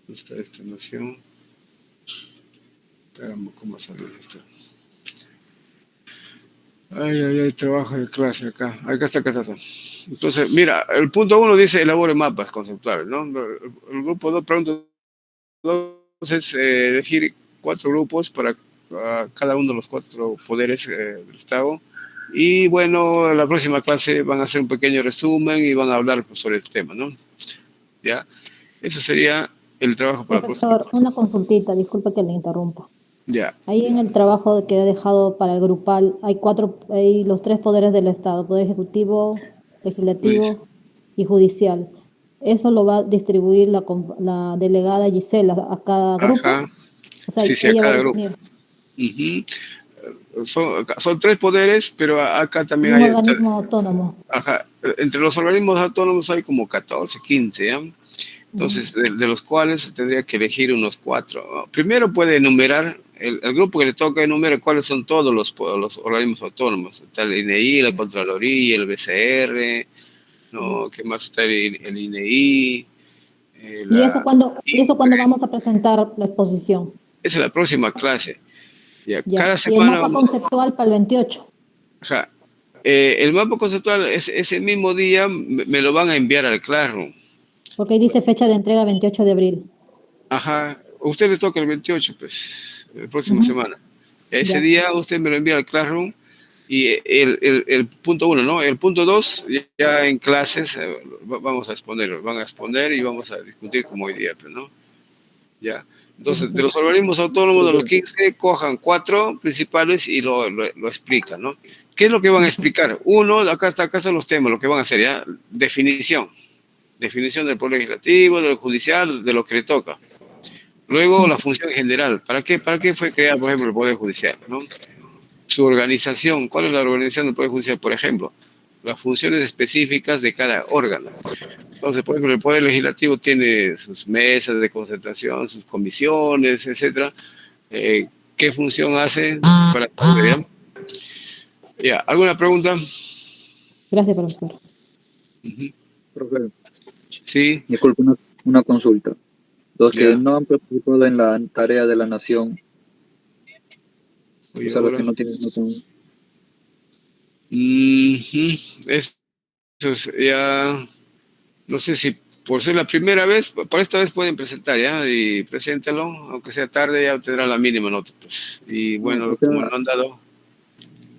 Nuestra estimación. Esperamos cómo sale esto. Ay, trabajo de clase acá. Acá está. Entonces, mira, el punto 1 dice elabore mapas conceptuales, ¿no? El grupo 2, pregunta 2 es elegir 4 grupos para cada uno de los 4 poderes del Estado. Y bueno, en la próxima clase van a hacer un pequeño resumen y van a hablar sobre el tema, ¿no? Ya, eso sería el trabajo para Profesor, la próxima. una consultita, disculpe que le interrumpa. Ya. Ahí en el trabajo que he dejado para el grupal hay los 3 poderes del Estado, poder ejecutivo, legislativo y judicial. ¿Eso lo va a distribuir la delegada Gisela a cada grupo? Ajá. O sea, Sí, a ella va cada a grupo. definir. Son 3 poderes, pero acá también Un hay... organismo autónomo. Ajá. Entre los organismos autónomos hay como 14, 15, ¿ya? Entonces, de los cuales tendría que elegir unos 4. Primero puede enumerar, el grupo que le toca enumerar cuáles son todos los organismos autónomos. Está el INEI, la Contraloría, el BCR, ¿no? ¿Qué más está el INEI? ¿Y eso cuándo vamos a presentar la exposición? Esa es la próxima clase. Ya. Ya. Cada Y el semana mapa conceptual para el 28. Ajá. El mapa conceptual, ese mismo día me lo van a enviar al Classroom. Porque ahí dice fecha de entrega 28 de abril. Ajá. A usted le toca el 28, pues, la próxima semana. Ese día usted me lo envía al Classroom y el punto 1, ¿no? El punto 2, ya en clases vamos a exponerlo. Van a exponer y vamos a discutir como hoy día, pues, ¿no? Ya. Entonces, de los organismos autónomos de los 15, cojan 4 principales y lo explican, ¿no? ¿Qué es lo que van a explicar? Uno, acá están los temas, lo que van a hacer, ¿ya? Definición del Poder Legislativo, del Judicial, de lo que le toca. Luego, la función general. ¿Para qué fue creado, por ejemplo, el Poder Judicial, ¿no? Su organización. ¿Cuál es la organización del Poder Judicial, por ejemplo? Las funciones específicas de cada órgano. Entonces, por ejemplo, el Poder Legislativo tiene sus mesas de concentración, sus comisiones, etcétera. ¿Qué función hace para la Ya, ¿alguna pregunta? Gracias, profesor. Profesor. Sí. Disculpe, una consulta. Los que no han participado en la tarea de la nación, o sea, los que no tienen nota. Eso es ya, no sé si por ser la primera vez, por esta vez pueden presentar ya y preséntalo, aunque sea tarde ya tendrá la mínima nota, pues. Y bueno, como no han dado.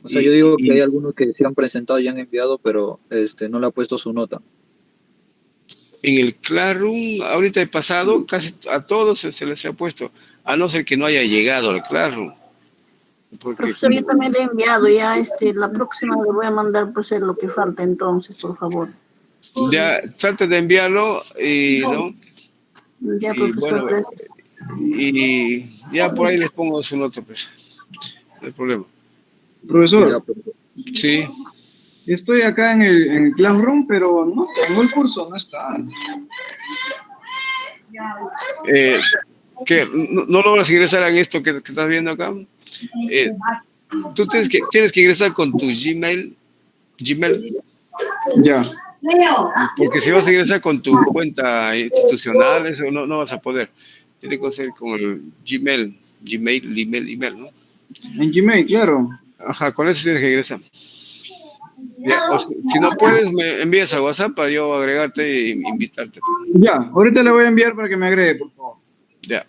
O sea, yo digo que hay algunos que se han presentado y han enviado, pero no le ha puesto su nota. En el Classroom, ahorita he pasado, casi a todos se les ha puesto, a no ser que no haya llegado al Classroom. Profesor, yo también le he enviado ya, la próxima le voy a mandar pues lo que falta entonces, por favor. Ya, trate de enviarlo y, ¿no? Ya, profesor, bueno, gracias. Y ya por ahí les pongo su nota, pues. No hay problema. Profesor. Sí. Estoy acá en el Classroom, pero no tengo el curso, no está. ¿Qué? ¿No logras ingresar en esto que estás viendo acá? Tú tienes que ingresar con tu Gmail. Ya. Porque si vas a ingresar con tu cuenta institucional, eso no vas a poder. Tiene que ser con el email, ¿no? En Gmail, claro. Ajá, con eso tienes que ingresar. Ya, si no puedes, me envías a WhatsApp para yo agregarte e invitarte. Ya, ahorita le voy a enviar para que me agregue, por favor. Ya.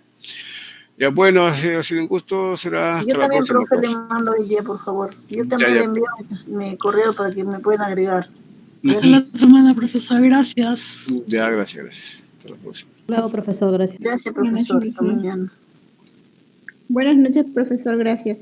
Ya, bueno, ha sido un gusto, será hasta la próxima. Yo también, profe, le mando hoy día, por favor. Yo también le envío mi correo para que me puedan agregar. Hasta la semana, profesor, gracias. Ya, gracias. Hasta la próxima. Luego, profesor, gracias. Gracias, profesor. Hasta mañana. Buenas noches, profesor, gracias.